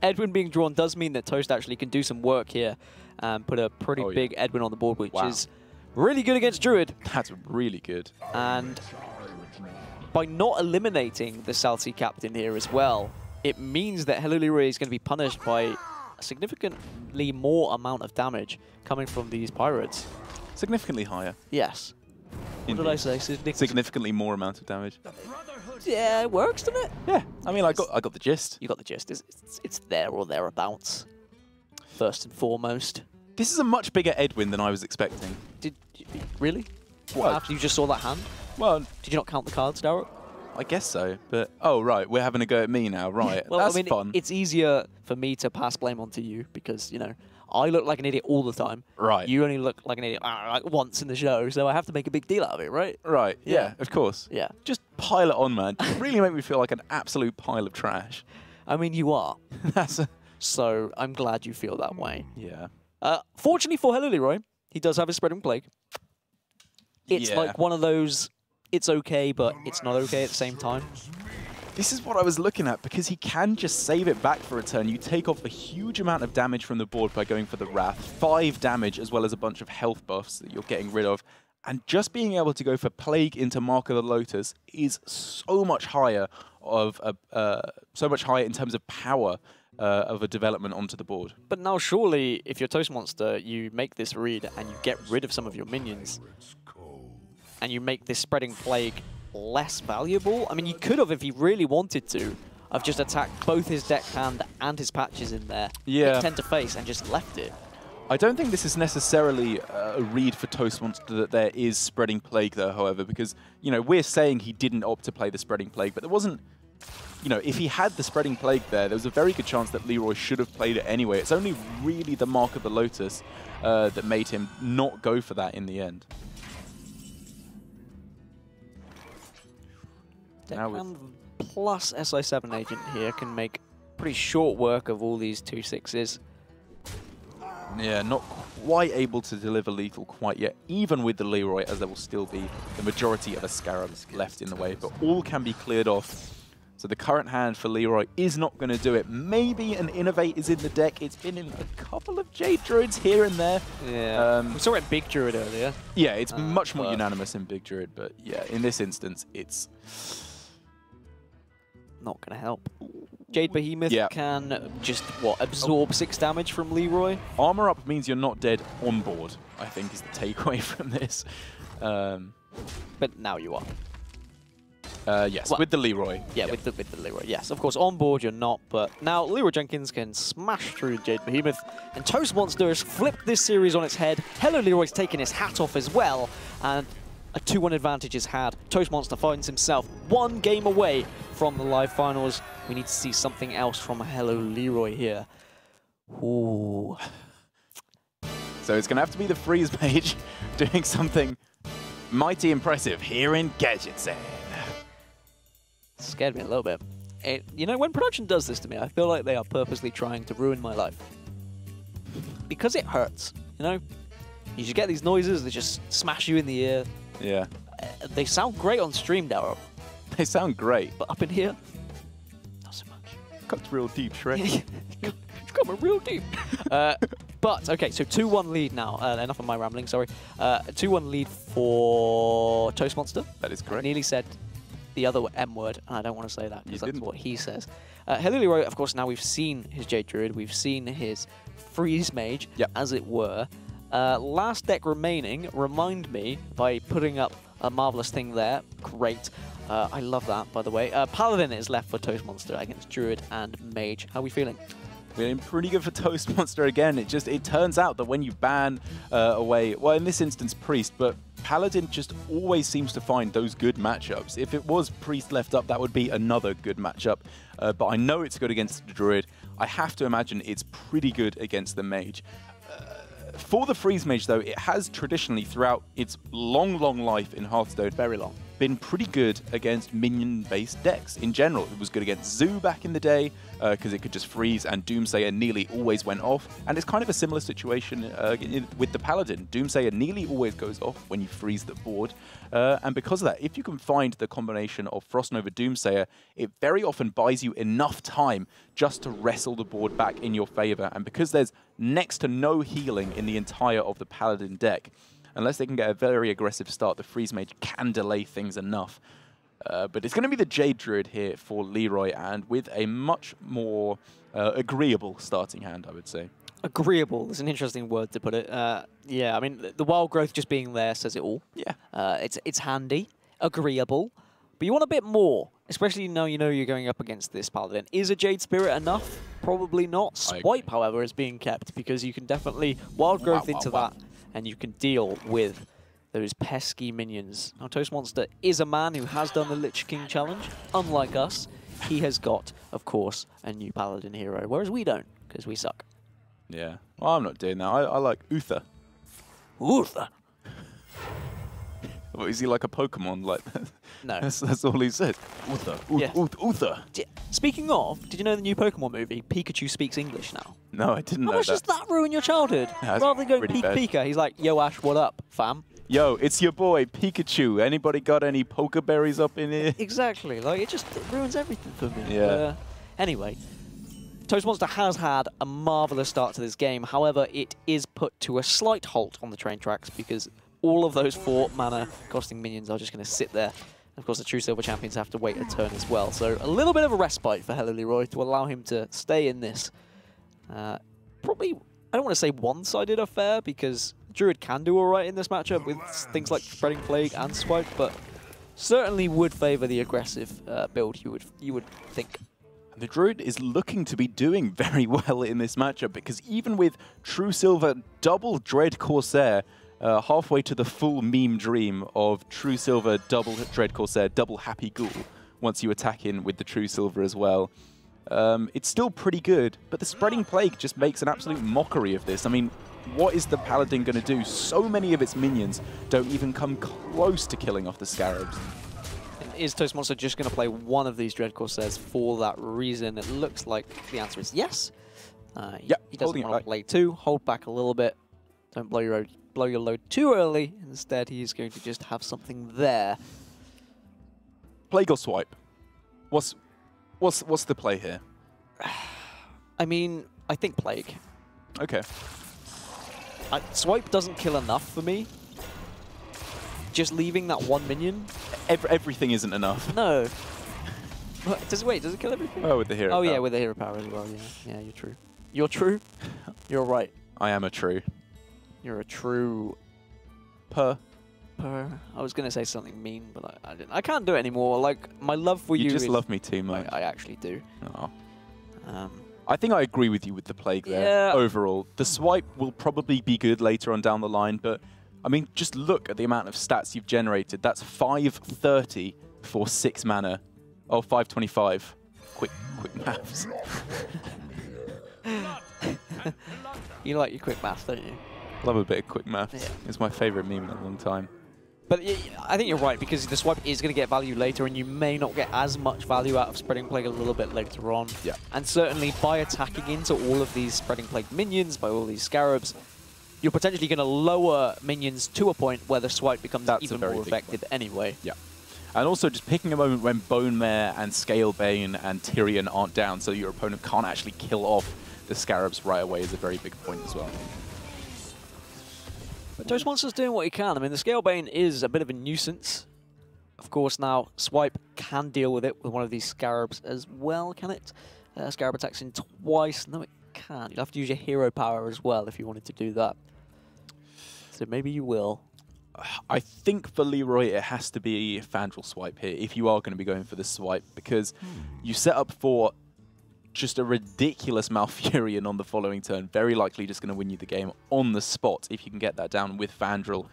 Edwin being drawn does mean that Toast actually can do some work here and put a pretty big Edwin on the board, which is really good against Druid. That's really good. And by not eliminating the South Sea Captain here as well, it means that HelloLeeroy is going to be punished by a significantly more amount of damage coming from these pirates. Significantly higher. Yes. What did I say? Significantly more amount of damage. Yeah, it works, doesn't it? Yeah, I mean, I got the gist. You got the gist. It's there or thereabouts. First and foremost. This is a much bigger Edwin than I was expecting. Did you, really? What? After you just saw that hand? Well, did you not count the cards, Darryl? I guess so, but oh right, we're having a go at me now, right? Well, that's I mean, fun. It's easier for me to pass blame onto you because I look like an idiot all the time. Right. You only look like an idiot like once in the show, so I have to make a big deal out of it, right? Right. Yeah, of course. Yeah. Just pile it on, man. You really make me feel like an absolute pile of trash. I mean, you are. That's so I'm glad you feel that way. Yeah. Fortunately for HelloLeeroy, he does have his Spreading Plague. It's like one of those, it's okay, but it's not okay at the same time. This is what I was looking at, because he can just save it back for a turn. You take off a huge amount of damage from the board by going for the Wrath. 5 damage, as well as a bunch of health buffs that you're getting rid of. And just being able to go for Plague into Mark of the Lotus is so much higher in terms of power of a development onto the board. But now surely, if you're Toastmonster, you make this read and you get rid of some of your minions. And you make this Spreading Plague less valuable. I mean, you could have, if he really wanted to, have just attacked both his deckhand and his patches in there. Yeah. 10 to face and just left it. I don't think this is necessarily a read for Toastmonster that there is Spreading Plague, though, however, because, we're saying he didn't opt to play the Spreading Plague, but there wasn't, if he had the Spreading Plague there was a very good chance that Leeroy should have played it anyway. It's only really the Mark of the Lotus that made him not go for that in the end. Deckhand plus SI7 agent here can make pretty short work of all these 2/6s. Yeah, not quite able to deliver lethal quite yet, even with the Leeroy, as there will still be the majority of a Scarab left in the way, but all can be cleared off. So the current hand for Leeroy is not going to do it. Maybe an Innovate is in the deck. It's been in a couple of Jade Druids here and there. Yeah, we saw it in Big Druid earlier. Yeah, it's much more unanimous in Big Druid, but yeah, in this instance, it's not going to help. Jade Behemoth can just, absorb 6 damage from Leeroy? Armor up means you're not dead on board, I think, is the takeaway from this. But now you are. Yes, well, with the Leeroy. Yeah, yep. with the Leeroy. Yes, of course, on board you're not, but now Leeroy Jenkins can smash through Jade Behemoth, and Toastmonster has flipped this series on its head. HelloLeeroy's taken his hat off as well, and a 2-1 advantage is had. Toastmonster finds himself 1 game away from the live finals. We need to see something else from HelloLeeroy here. Ooh. So it's going to have to be the Freeze Mage doing something mighty impressive here in Gadgetsen. Scared me a little bit. You know, when production does this to me, I feel like they are purposely trying to ruin my life. Because it hurts, you know? You just get these noises that just smash you in the ear. Yeah. They sound great on stream, Darryl. They sound great. But up in here, not so much. Cut real deep, Shrek. It's coming real deep. But, okay, so 2-1 lead now. Enough of my rambling, sorry. 2-1 lead for Toastmonster. That is correct. I nearly said the other M word, and I don't want to say that because that's what he says. HelloLeeroy, of course, now we've seen his Jade Druid, we've seen his Freeze Mage, as it were. Last deck remaining, remind me by putting up a marvelous thing there. Great. I love that, by the way. Paladin is left for Toastmonster against Druid and Mage. How are we feeling? Feeling pretty good for Toastmonster again. It turns out that when you ban away, well, in this instance, Priest, but Paladin just always seems to find those good matchups. If it was Priest left up, that would be another good matchup. But I know it's good against the Druid. I have to imagine it's pretty good against the Mage. For the Freeze Mage, though, it has traditionally, throughout its long, long life in Hearthstone, very long, been pretty good against minion-based decks in general. It was good against Zoo back in the day because it could just freeze, and Doomsayer nearly always went off. And it's kind of a similar situation with the Paladin. Doomsayer nearly always goes off when you freeze the board. And because of that, if you can find the combination of Frost Nova Doomsayer, it very often buys you enough time just to wrestle the board back in your favor. And because there's next to no healing in the entire of the Paladin deck, unless they can get a very aggressive start, the Freeze Mage can delay things enough. But it's going to be the Jade Druid here for Leeroy, and with a much more agreeable starting hand, I would say. Agreeable is an interesting word to put it. Yeah, I mean, the wild growth just being there says it all. Yeah. It's handy, agreeable, but you want a bit more, especially now you know you're going up against this Paladin. Is a Jade Spirit enough? Probably not. Swipe, however, is being kept because you can definitely wild growth into that, and you can deal with those pesky minions. Now, Toastmonster is a man who has done the Lich King challenge. Unlike us, he has got, of course, a new Paladin hero, whereas we don't, because we suck. Yeah. Well, I'm not doing that. I like Uther. Uther? Well, is he like a Pokemon? Like No. That's all he said. Uther. Uther. Speaking of, did you know the new Pokemon movie, Pikachu speaks English now? No, I didn't know that. How much does that ruin your childhood? Rather than going Pika, he's like, yo, Ash, what up, fam? Yo, it's your boy, Pikachu. Anybody got any Pokeberries up in here? Exactly. Like, it ruins everything for me. Yeah. Anyway, Toastmonster has had a marvelous start to this game. However, it is put to a slight halt on the train tracks because all of those 4 mana costing minions are just going to sit there. Of course, the True Silver champions have to wait a turn as well. So a little bit of a respite for HelloLeeroy to allow him to stay in this. Probably, I don't want to say one-sided affair because Druid can do all right in this matchup with things like Spreading Plague and Swipe, but certainly would favor the aggressive build, you would think. The Druid is looking to be doing very well in this matchup because even with True Silver double Dread Corsair, halfway to the full meme dream of True Silver double Dread Corsair, double Happy Ghoul, once you attack in with the True Silver as well. It's still pretty good, but the Spreading Plague just makes an absolute mockery of this. I mean, what is the Paladin going to do? So many of its minions don't even come close to killing off the Scarabs. Is Toastmonster just going to play one of these Dread Corsairs for that reason? It looks like the answer is yes. He doesn't want to play 2. Hold back a little bit. Don't blow your load too early. Instead, he's going to just have something there. Plague or Swipe? What's the play here? I mean, I think Plague. Okay. Swipe doesn't kill enough for me. Just leaving that 1 minion. Everything isn't enough. No. Does it kill everything? Oh, with the hero power. Oh, yeah, with the hero power as well, yeah. Yeah, you're true. You're true? You're right. I am a true. You're a true... I was going to say something mean, but I didn't. I can't do it anymore. Like, my love for you You just is, love me too much. I actually do. Oh. I think I agree with you with the Plague there, overall. The swipe will probably be good later on down the line, but, I mean, just look at the amount of stats you've generated. That's 530 for 6 mana. Oh, 525. Quick maths. You like your quick maths, don't you? Love a bit of quick maths. Yeah. It's my favourite meme in a long time. But I think you're right, because the swipe is going to get value later, and you may not get as much value out of Spreading Plague a little bit later on. Yeah. And certainly by attacking into all of these Spreading Plague minions, by all these Scarabs, you're potentially going to lower minions to a point where the swipe becomes even more effective anyway. Yeah. And also just picking a moment when Bone Mare and Scalebane and Tyrion aren't down, so your opponent can't actually kill off the Scarabs right away, is a very big point as well. But Toastmonster's doing what he can. I mean, the Scalebane is a bit of a nuisance. Of course, now Swipe can deal with it with one of these Scarabs as well, can it? Scarab attacks in twice. No, it can't. You'll have to use your hero power as well if you wanted to do that. So maybe you will. I think for Leroy, it has to be Fandral Swipe here if you are going to be going for the swipe, because you set up for just a ridiculous Malfurion on the following turn, very likely just going to win you the game on the spot if you can get that down with Fandral.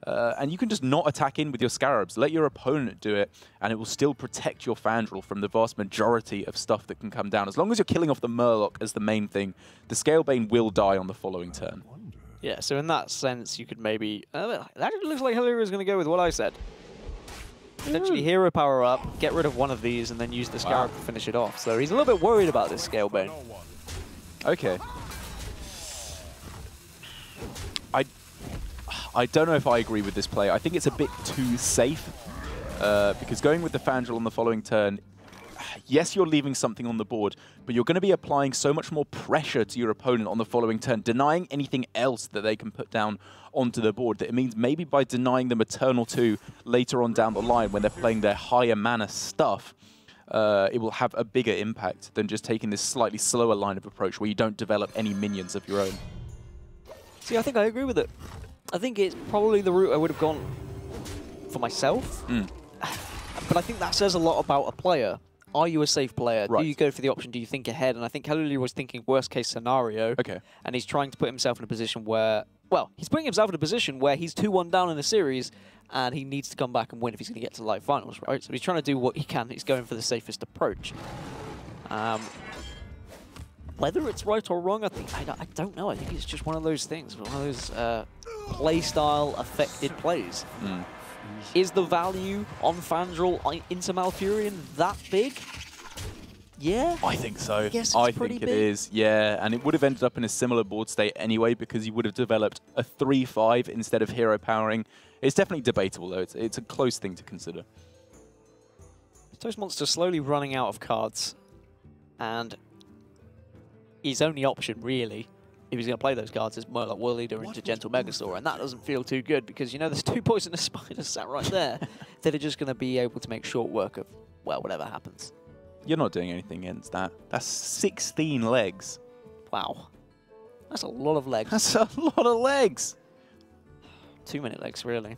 And you can just not attack in with your Scarabs. Let your opponent do it, and it will still protect your Fandral from the vast majority of stuff that can come down. As long as you're killing off the Murloc as the main thing, the Scalebane will die on the following turn. Yeah, so in that sense, you could maybe... that looks like HelloLeeroy is going to go with what I said. Potentially hero power up, get rid of one of these, and then use the Scarab to finish it off. So he's a little bit worried about this Scalebane. Okay. I don't know if I agree with this play. I think it's a bit too safe, because going with the Fandral on the following turn, yes, you're leaving something on the board, but you're going to be applying so much more pressure to your opponent on the following turn, denying anything else that they can put down onto the board. That it means maybe by denying them a turn or two later on down the line when they're playing their higher mana stuff, it will have a bigger impact than just taking this slightly slower line of approach where you don't develop any minions of your own. See, I think I agree with it. I think it's probably the route I would have gone for myself. But I think that says a lot about a player. Are you a safe player? Right. Do you go for the option? Do you think ahead? And I think HelloLeeroy was thinking worst case scenario. Okay. And he's trying to put himself in a position where, well, he's putting himself in a position where he's 2-1 down in a series and he needs to come back and win if he's going to get to the live finals, right? So he's trying to do what he can. He's going for the safest approach. Whether it's right or wrong, I don't know. I think it's just one of those things, one of those play style affected plays. Is the value on Fandral into Malfurion that big? Yeah. I think so. Yes, I think it is, yeah. And it would have ended up in a similar board state anyway because you would have developed a 3-5 instead of hero powering. It's definitely debatable, though. It's a close thing to consider. Toastmonster slowly running out of cards, and his only option, really, if he's going to play those cards, is Murloc World Leader into Gentle Megasaur, and that doesn't feel too good because, you know, there's 2 poisonous spiders sat right there that are just going to be able to make short work of, well, whatever happens. You're not doing anything against that. That's 16 legs. Wow. That's a lot of legs. That's a lot of legs. Too many legs, really.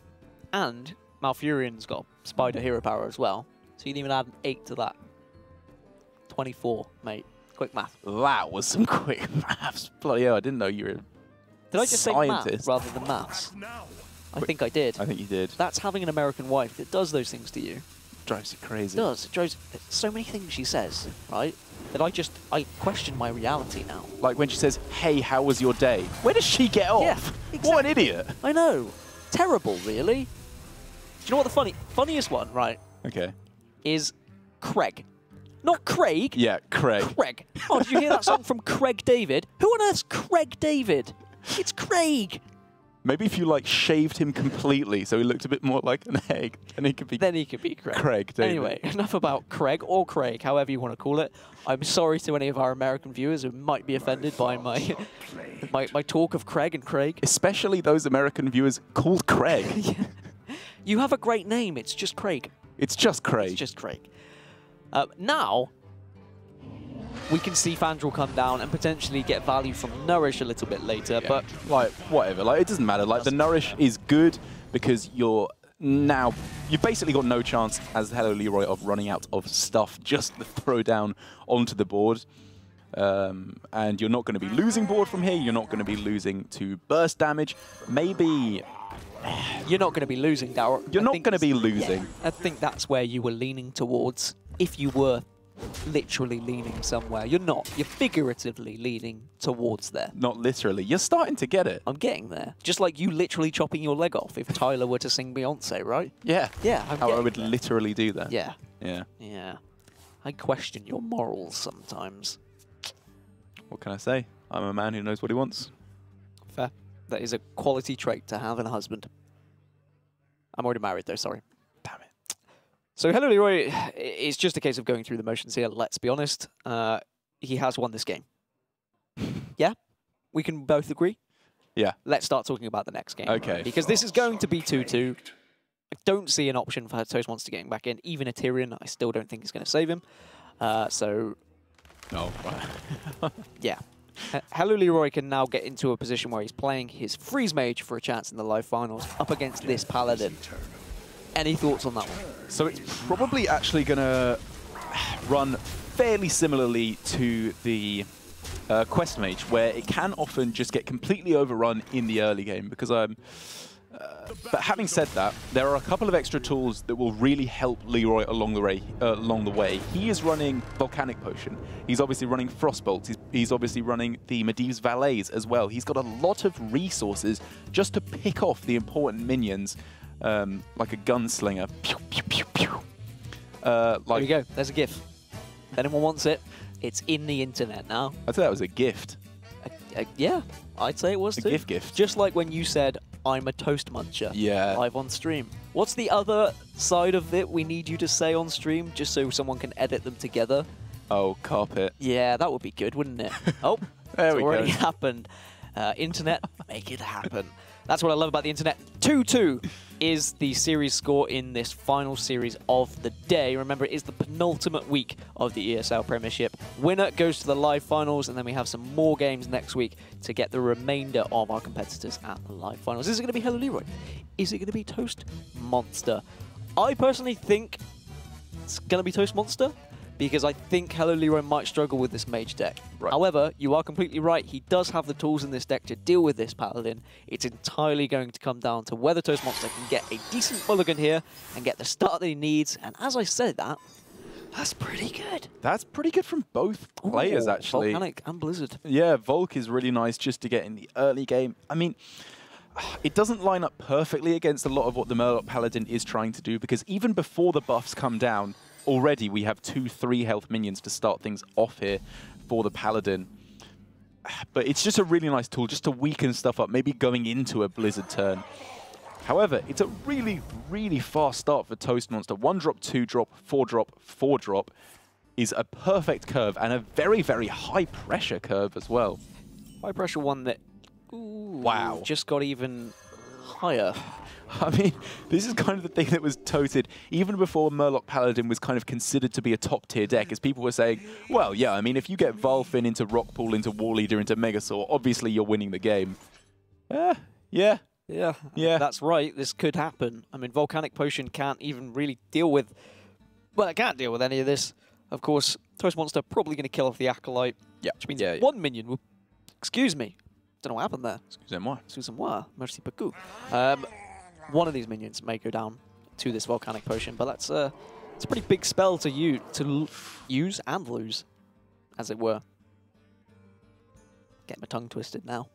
And Malfurion's got spider hero power as well, so you can even add an 8 to that. 24, mate. Quick math. That was some quick maths. Bloody hell, I didn't know you were a Did I just scientist. say math rather than maths? I think I did. I think you did. That's having an American wife that does those things to you. Drives you crazy. It does. It drives so many things she says, right? That I question my reality now. Like when she says, hey, how was your day? Where does she get off? Yeah, exactly. What an idiot. I know. Terrible, really. Do you know what the funniest one, right? Okay. Is Craig. Not Craig. Yeah, Craig. Craig. Oh, did you hear that song from Craig David? Who on earth's Craig David? It's Craig. Maybe if you like shaved him completely so he looked a bit more like an egg, then he could be Craig. Craig David. Anyway, enough about Craig or Craig, however you want to call it. I'm sorry to any of our American viewers who might be offended by my my talk of Craig and Craig. Especially those American viewers called Craig. Yeah. You have a great name. It's just Craig. It's just Craig. It's just Craig. Now, we can see Fandral come down and potentially get value from Nourish a little bit later, Yeah. but... Like, whatever. Like, it doesn't matter. Like, the Nourish is good, because you've basically got no chance as HelloLeeroy of running out of stuff just to throw down onto the board. And you're not going to be losing board from here. You're not going to be losing to burst damage. Maybe... You're not going to be losing, Darryl. You're not going to be losing. Yeah, I think that's where you were leaning towards. If you were literally leaning somewhere. You're not. You're figuratively leaning towards there. Not literally. You're starting to get it. I'm getting there. Just like you literally chopping your leg off if Tyler were to sing Beyonce, right? Yeah. Yeah, How I would literally do that. Yeah. Yeah. Yeah. I question your morals sometimes. What can I say? I'm a man who knows what he wants. Fair. That is a quality trait to have in a husband. I'm already married though, sorry. Damn it. So HelloLeeroy, it's just a case of going through the motions here, let's be honest. He has won this game. Yeah? We can both agree? Yeah. Let's start talking about the next game. Okay. Because this is going to be 2-2. I don't see an option for Toastmonster getting back in. Even a Tyrion, I still don't think is going to save him. So... No. Yeah. HelloLeeroy can now get into a position where he's playing his Freeze Mage for a chance in the live finals up against this Paladin. Any thoughts on that one? So it's probably actually going to run fairly similarly to the Quest Mage, where it can often just get completely overrun in the early game, because I'm... but having said that, there are a couple of extra tools that will really help Leeroy along the way. He is running Volcanic Potion. He's obviously running Frostbolt. He's obviously running the Medivh's Valets as well. He's got a lot of resources just to pick off the important minions, like a gunslinger. Pew, pew, pew, pew. There you go. There's a GIF. If anyone wants it, it's in the internet now. I'd say that was a gift. Yeah, I'd say it was too. A gift. Just like when you said, I'm a toast muncher. Yeah. Live on stream. What's the other side of it we need you to say on stream, just so someone can edit them together? Oh, carpet. Yeah, that would be good, wouldn't it? Oh, there we it's already go. happened. Internet, make it happen. That's what I love about the internet. 2-2 is the series score in this final series of the day. Remember, it is the penultimate week of the ESL Premiership. Winner goes to the live finals, and then we have some more games next week to get the remainder of our competitors at the live finals. Is it going to be HelloLeeroy? Is it going to be Toastmonster? I personally think it's going to be Toastmonster, because I think HelloLeeroy might struggle with this mage deck. Right. However, you are completely right. He does have the tools in this deck to deal with this Paladin. It's entirely going to come down to whether Toastmonster can get a decent mulligan here and get the start that he needs. And as I said that, that's pretty good. That's pretty good from both players, actually. Volcanic and Blizzard. Yeah, Volk is really nice just to get in the early game. I mean, it doesn't line up perfectly against a lot of what the Murloc Paladin is trying to do, because even before the buffs come down, already we have 2-3 health minions to start things off here for the Paladin. But it's just a really nice tool just to weaken stuff up, maybe going into a Blizzard turn. However, it's a really, really fast start for Toastmonster. 1-drop, 2-drop, 4-drop, 4-drop is a perfect curve, and a very, very high pressure curve as well. High pressure one that Wow. just got even higher. I mean, this is kind of the thing that was touted even before Murloc Paladin was kind of considered to be a top-tier deck, as people were saying, well, yeah, I mean, if you get Valfin into Rockpool, into Warleader, into Megasaur, obviously you're winning the game. Yeah. Yeah, that's right. This could happen. I mean, Volcanic Potion can't even really deal with... Well, it can't deal with any of this. Of course, Toastmonster probably going to kill off the Acolyte. Yeah. Which means one minion will... Excuse me. Don't know what happened there. Excusez-moi. Excusez-moi. Merci beaucoup. One of these minions may go down to this Volcanic Potion, but that's it's a pretty big spell to use and lose, as it were. Get my tongue twisted now.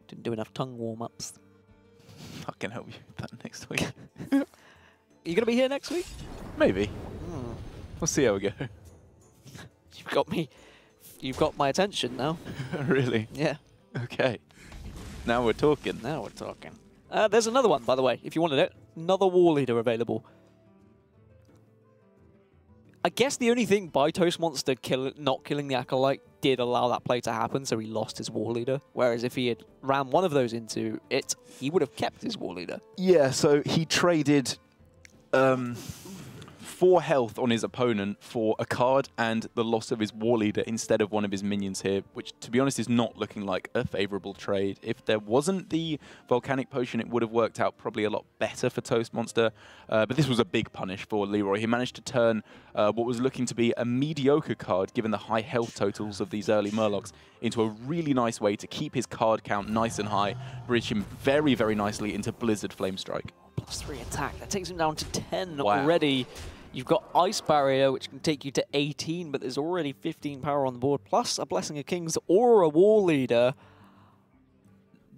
Didn't do enough tongue warm-ups. I can help you with that next week. Are you going to be here next week? Maybe. We'll see how we go. You've got me. You've got my attention now. Really? Yeah. Okay. Now we're talking. Now we're talking. There's another one, by the way, if you wanted it. Another Warleader available. I guess the only thing by Toastmonster not killing the Acolyte did allow that play to happen, so he lost his Warleader. Whereas if he had ran one of those into it, he would have kept his Warleader. Yeah, so he traded 4 health on his opponent for a card and the loss of his war leader instead of one of his minions here, which, to be honest, is not looking like a favorable trade. If there wasn't the volcanic potion, it would have worked out probably a lot better for Toastmonster. But this was a big punish for Leeroy. He managed to turn what was looking to be a mediocre card, given the high health totals of these early Murlocs, into a really nice way to keep his card count nice and high, bridge him very, very nicely into Blizzard Flamestrike. +3 attack. That takes him down to 10 already. You've got Ice Barrier, which can take you to 18, but there's already 15 power on the board, plus a Blessing of Kings or a War Leader.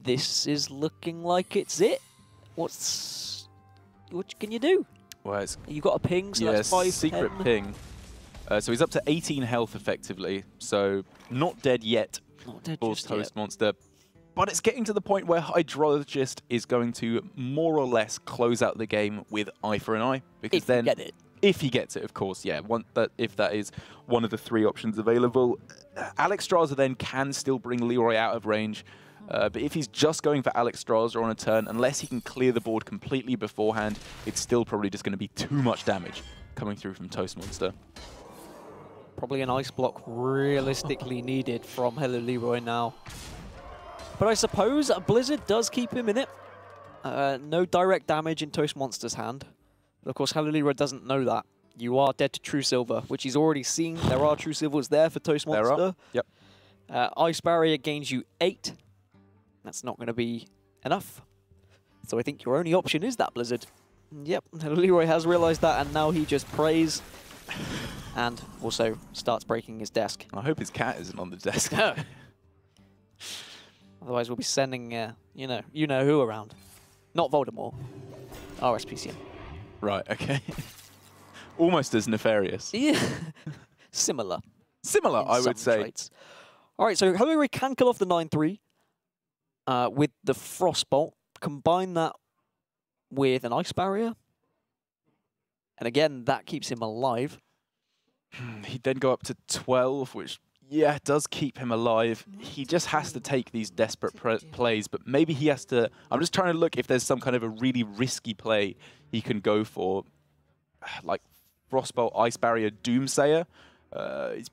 This is looking like it's it. What can you do? Well, You got a ping, so that's 5, secret 10. ping. So he's up to 18 health effectively, so not dead yet. Not dead for just yet. Toastmonster. But it's getting to the point where Hydrologist is going to more or less close out the game with eye for an eye. Because If you get it. If he gets it, of course, yeah. If that is one of the 3 options available. Alexstrasza then can still bring Leeroy out of range. But if he's just going for Alexstrasza on a turn, unless he can clear the board completely beforehand, it's still probably just going to be too much damage coming through from Toastmonster. Probably an ice block realistically needed from HelloLeeroy now. But I suppose Blizzard does keep him in it. No direct damage in Toastmonster's hand. But of course, HelloLeeroy doesn't know that. You are dead to True Silver, which he's already seen. There are True Silvers there for Toastmonster. There are, yep. Ice Barrier gains you 8. That's not going to be enough. So I think your only option is that Blizzard. Yep, HelloLeeroy has realized that, and now he just prays and also starts breaking his desk. I hope his cat isn't on the desk. Otherwise, we'll be sending, you know who around. Not Voldemort. RSPCM. Right, okay. Almost as nefarious. Yeah. Similar. Similar, I would say. Traits. All right, so HelloLeeroy can kill off the 9-3 with the Frostbolt. Combine that with an Ice Barrier. And again, that keeps him alive. He'd then go up to 12, which, yeah, does keep him alive. He just has to take these desperate plays, but maybe he has to... I'm just trying to look if there's some kind of a really risky play he can go for. Like Frostbolt, Ice Barrier, Doomsayer. He's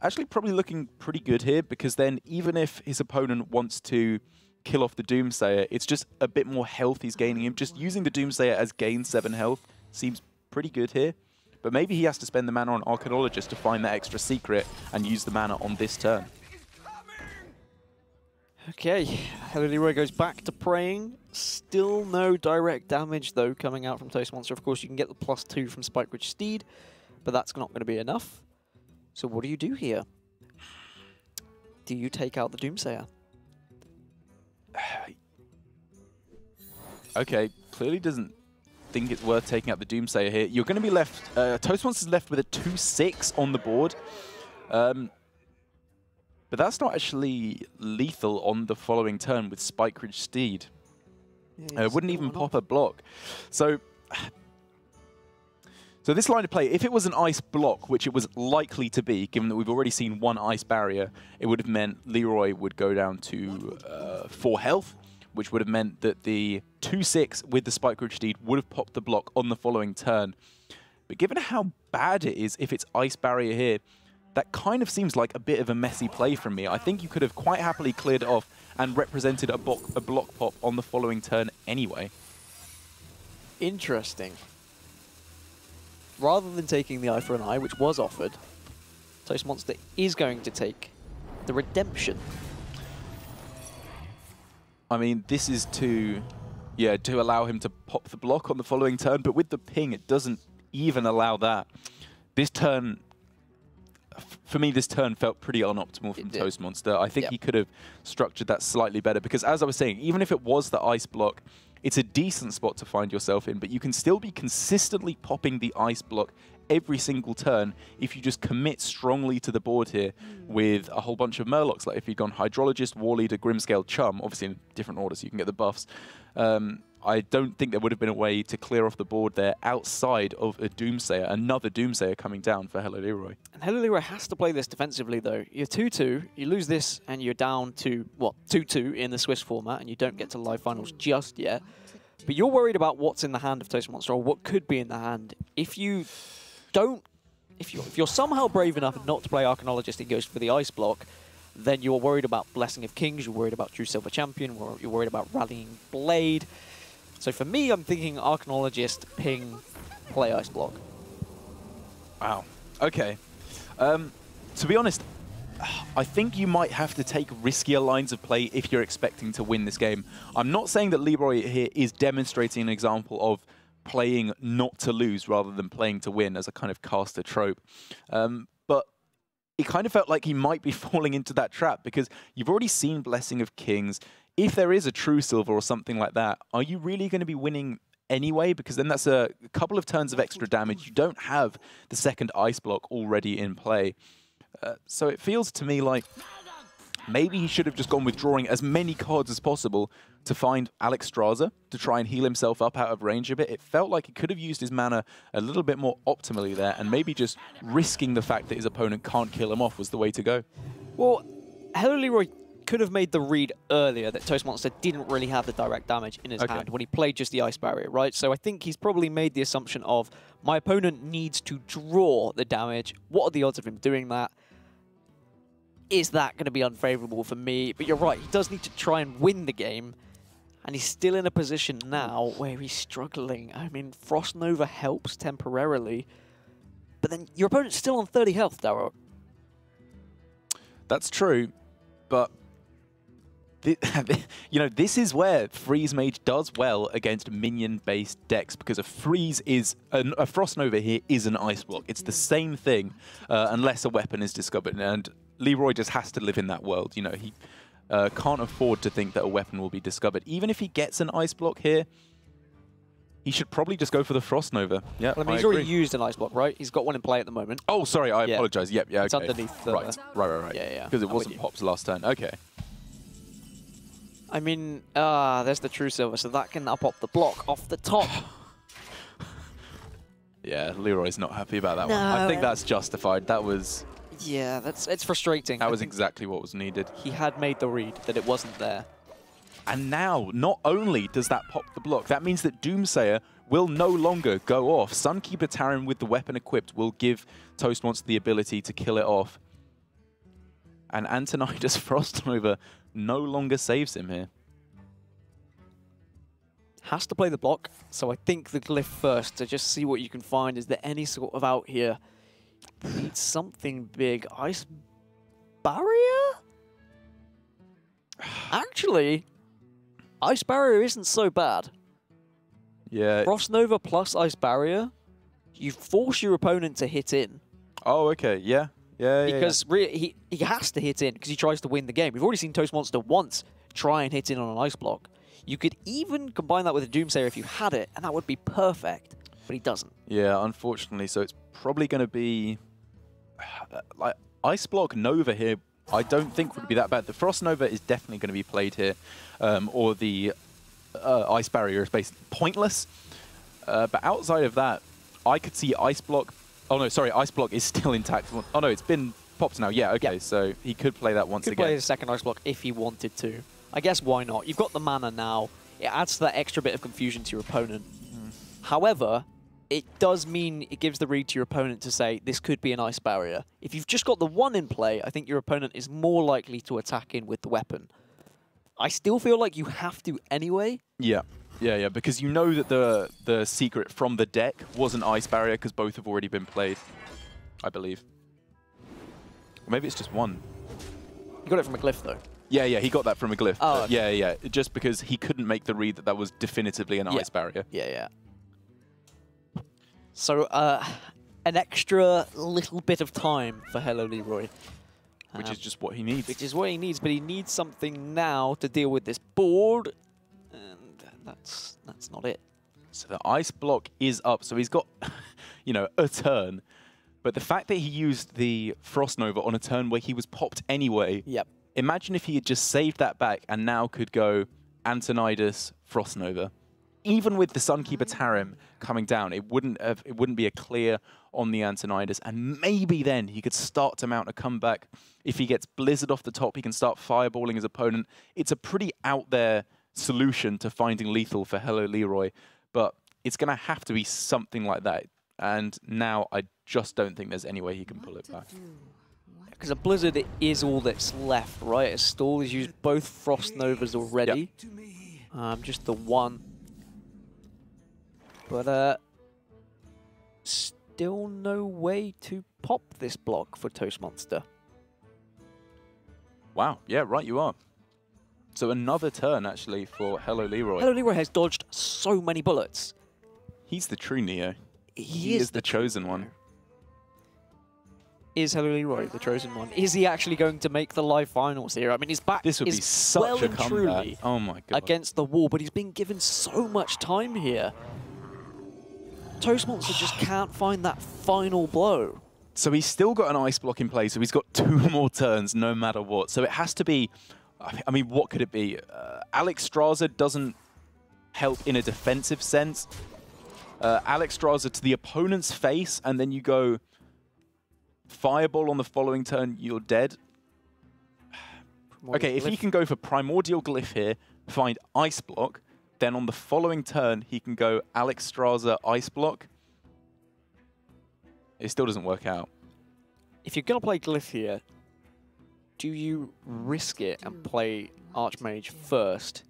actually probably looking pretty good here, because then even if his opponent wants to kill off the Doomsayer, it's just a bit more health he's gaining him. Just using the Doomsayer as gain 7 health seems pretty good here. But maybe he has to spend the mana on Archaeologist to find that extra secret and use the mana on this turn. Okay, HelloLeeroy goes back to praying. Still no direct damage, though, coming out from Toastmonster. Of course, you can get the +2 from Spikeridge Steed, but that's not going to be enough. So what do you do here? Do you take out the Doomsayer? Okay, clearly doesn't think it's worth taking out the Doomsayer here. You're going to be left... Toastmonster's left with a 2-6 on the board. But that's not actually lethal on the following turn with Spikeridge Steed. Yeah, wouldn't even pop a block. So this line of play, if it was an ice block, which it was likely to be, given that we've already seen 1 ice barrier, it would have meant Leeroy would go down to 4 health, which would have meant that the 2-6 with the Spikeridge Steed would have popped the block on the following turn. But given how bad it is if it's Ice Barrier here, that kind of seems like a bit of a messy play from me. I think you could have quite happily cleared it off and represented a block pop on the following turn anyway. Interesting. Rather than taking the eye for an eye, which was offered, Toastmonster is going to take the Redemption. I mean, this is to allow him to pop the block on the following turn, but with the ping, it doesn't even allow that. This turn, for me, this turn felt pretty unoptimal from Toastmonster. I think he could have structured that slightly better, because as I was saying, even if it was the ice block, it's a decent spot to find yourself in, but you can still be consistently popping the ice block every single turn if you just commit strongly to the board here with a whole bunch of Murlocs. Like if you'd gone Hydrologist, War Leader, Grimscale, Chum, obviously in different orders so you can get the buffs. I don't think there would have been a way to clear off the board there outside of a Doomsayer, another Doomsayer coming down for HelloLeeroy. And HelloLeeroy has to play this defensively, though. You're 2-2, you lose this, and you're down to, what, 2-2 in the Swiss format, and you don't get to live finals just yet. But you're worried about what's in the hand of Toastmonster, or what could be in the hand. If you don't, if you're somehow brave enough not to play Archaeologist and goes for the Ice Block, then you're worried about Blessing of Kings, you're worried about True Silver Champion, you're worried about Rallying Blade. So for me, I'm thinking Archaeologist, ping, play Ice Block. Wow. Okay. To be honest, I think you might have to take riskier lines of play if you're expecting to win this game. I'm not saying that Leeroy here is demonstrating an example of playing not to lose rather than playing to win as a kind of caster trope. But it kind of felt like he might be falling into that trap because you've already seen Blessing of Kings. If there is a True Silver or something like that, are you really going to be winning anyway? Because then that's a couple of turns of extra damage. You don't have the second Ice Block already in play. So it feels to me like maybe he should have just gone with drawing as many cards as possible to find Alexstrasza to try and heal himself up out of range a bit. It felt like he could have used his mana a little bit more optimally there, and maybe just risking the fact that his opponent can't kill him off was the way to go. Well, HelloLeeroy could have made the read earlier that Toastmonster didn't really have the direct damage in his hand when he played just the Ice Barrier, right? So I think he's probably made the assumption of, my opponent needs to draw the damage. What are the odds of him doing that? Is that going to be unfavorable for me? But you're right, he does need to try and win the game. And he's still in a position now where he's struggling. I mean, Frost Nova helps temporarily. But then your opponent's still on 30 health, Darrow. That's true, but you know, this is where Freeze Mage does well against minion-based decks, because a Freeze is a Frost Nova here is an Ice Block. It's the same thing, unless a weapon is discovered, and Leeroy just has to live in that world. You know, he can't afford to think that a weapon will be discovered. Even if he gets an Ice Block here, he should probably just go for the Frost Nova. Yeah, well, I mean, he's already used an Ice Block, right? He's got one in play at the moment. Oh, sorry, I apologize. Yep, yeah, it's okay. underneath the... Right. Yeah. Because it wasn't Pop's last turn. Okay. I mean, there's the True Silver, so that can up the block off the top. Yeah, Leeroy's not happy about that No. one. I think that's justified. That was... Yeah, it's frustrating. That was exactly what was needed. He had made the read that it wasn't there. And now, not only does that pop the block, that means that Doomsayer will no longer go off. Sunkeeper Terran with the weapon equipped will give Toastmonster the ability to kill it off. And Antonidas Frost Nova no longer saves him here. Has to play the block, so I think the glyph first to just see what you can find. Is there any sort of out here? Needs something big. Ice Barrier? Actually, Ice Barrier isn't so bad. Yeah. Frost Nova plus Ice Barrier, you force your opponent to hit in. Oh, okay. Yeah. Because he has to hit in because he tries to win the game. We've already seen Toastmonster once try and hit in on an Ice Block. You could even combine that with a Doomsayer if you had it, and that would be perfect. But he doesn't. Yeah, unfortunately. So it's probably going to be... like Ice Block Nova here, I don't think would be that bad. The Frost Nova is definitely going to be played here. Or the Ice Barrier is basically pointless. But outside of that, I could see Ice Block... Oh, no, sorry, Ice Block is still intact. Oh, no, it's been popped now. Yeah, okay, so he could play that once again. Could play the second Ice Block if he wanted to. I guess why not? You've got the mana now. It adds to that extra bit of confusion to your opponent. However, it does mean it gives the read to your opponent to say, this could be an Ice Barrier. If you've just got the one in play, I think your opponent is more likely to attack in with the weapon. I still feel like you have to anyway. Yeah, because you know that the secret from the deck was an Ice Barrier because both have already been played, I believe. Or maybe it's just one. You got it from a glyph, though. Yeah, he got that from a glyph. Oh, okay. Yeah, just because he couldn't make the read that that was definitively an Ice Barrier. Yeah. So, an extra little bit of time for HelloLeeroy. Which is just what he needs. Which is what he needs, but he needs something now to deal with this board, and that's not it. So the Ice Block is up, so he's got, you know, a turn. But the fact that he used the Frost Nova on a turn where he was popped anyway, imagine if he had just saved that back and now could go Antonidas Frost Nova. Even with the Sunkeeper Tarim coming down, it wouldn't be a clear on the Antonidas, and maybe then he could start to mount a comeback. If he gets Blizzard off the top, he can start fireballing his opponent. It's a pretty out there solution to finding lethal for HelloLeeroy, but it's going to have to be something like that. And now I just don't think there's any way he can pull it back. Because a Blizzard is all that's left, right? As Stall has used both Frost Novas already. Yep. Just the one. But still no way to pop this block for Toastmonster. Wow, yeah, right you are. So another turn, actually, for HelloLeeroy. HelloLeeroy has dodged so many bullets. He's the true Neo. He is the chosen one. Is HelloLeeroy the chosen one? Is he actually going to make the live finals here? I mean, his back this would is be such well a and comeback. truly Oh my god. against the wall, but he's been given so much time here. Toastmonster just can't find that final blow. So he's still got an ice block in play, so he's got 2 more turns no matter what. So it has to be, I mean, what could it be? Alex Straza doesn't help in a defensive sense. Alex Straza to the opponent's face, and then you go Fireball on the following turn, you're dead. Okay, if he can go for Primordial Glyph here, find Ice Block, then on the following turn, he can go Alex Straza Ice Block. It still doesn't work out. If you're going to play Glyph here, do you risk it and play Archmage first,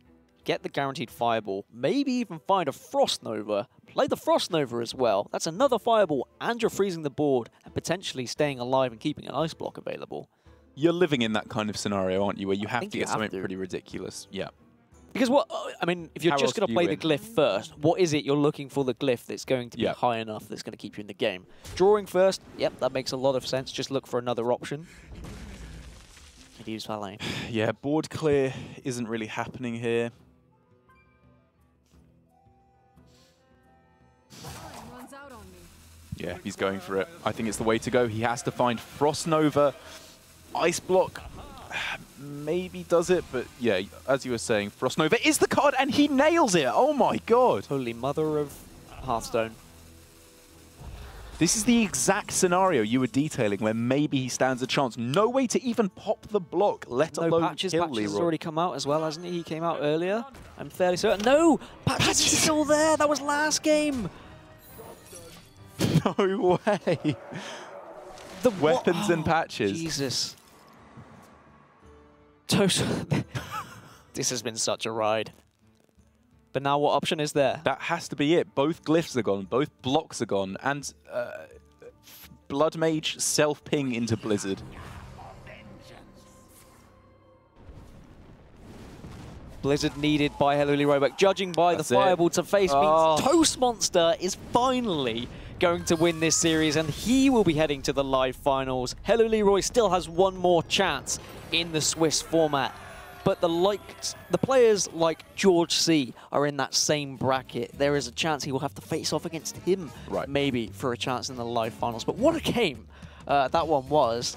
get the guaranteed Fireball, maybe even find a Frost Nova, play the Frost Nova as well. That's another Fireball, and you're freezing the board and potentially staying alive and keeping an Ice Block available. You're living in that kind of scenario, aren't you, where you have to get something pretty ridiculous. Yeah. Because what, I mean, if you're just going to play the Glyph first, what is it you're looking for the Glyph that's going to be high enough that's going to keep you in the game? Drawing first, yep, that makes a lot of sense. Just look for another option. And use Valet. Yeah, board clear isn't really happening here. Yeah, he's going for it. I think it's the way to go. He has to find Frost Nova. Ice Block maybe does it, but yeah, as you were saying, Frost Nova is the card, and he nails it. Oh my god. Holy mother of Hearthstone. This is the exact scenario you were detailing where maybe he stands a chance. No way to even pop the block, let alone Patches. kill Patches has Leeroy. already come out as well, hasn't he? He came out earlier. I'm fairly certain. No! Patches is still there! That was last game! No way. The weapons and Patches. Jesus. This has been such a ride. But now what option is there? That has to be it. Both glyphs are gone, both blocks are gone, and Blood Mage self-ping into Blizzard. Blizzard needed by HelloLeeroy, but judging by the Fireball to face means Toastmonster is finally going to win this series, and he will be heading to the live finals. HelloLeeroy still has one more chance in the Swiss format. But the players like George C are in that same bracket. There is a chance he will have to face off against him, maybe, for a chance in the live finals. But what a game that one was.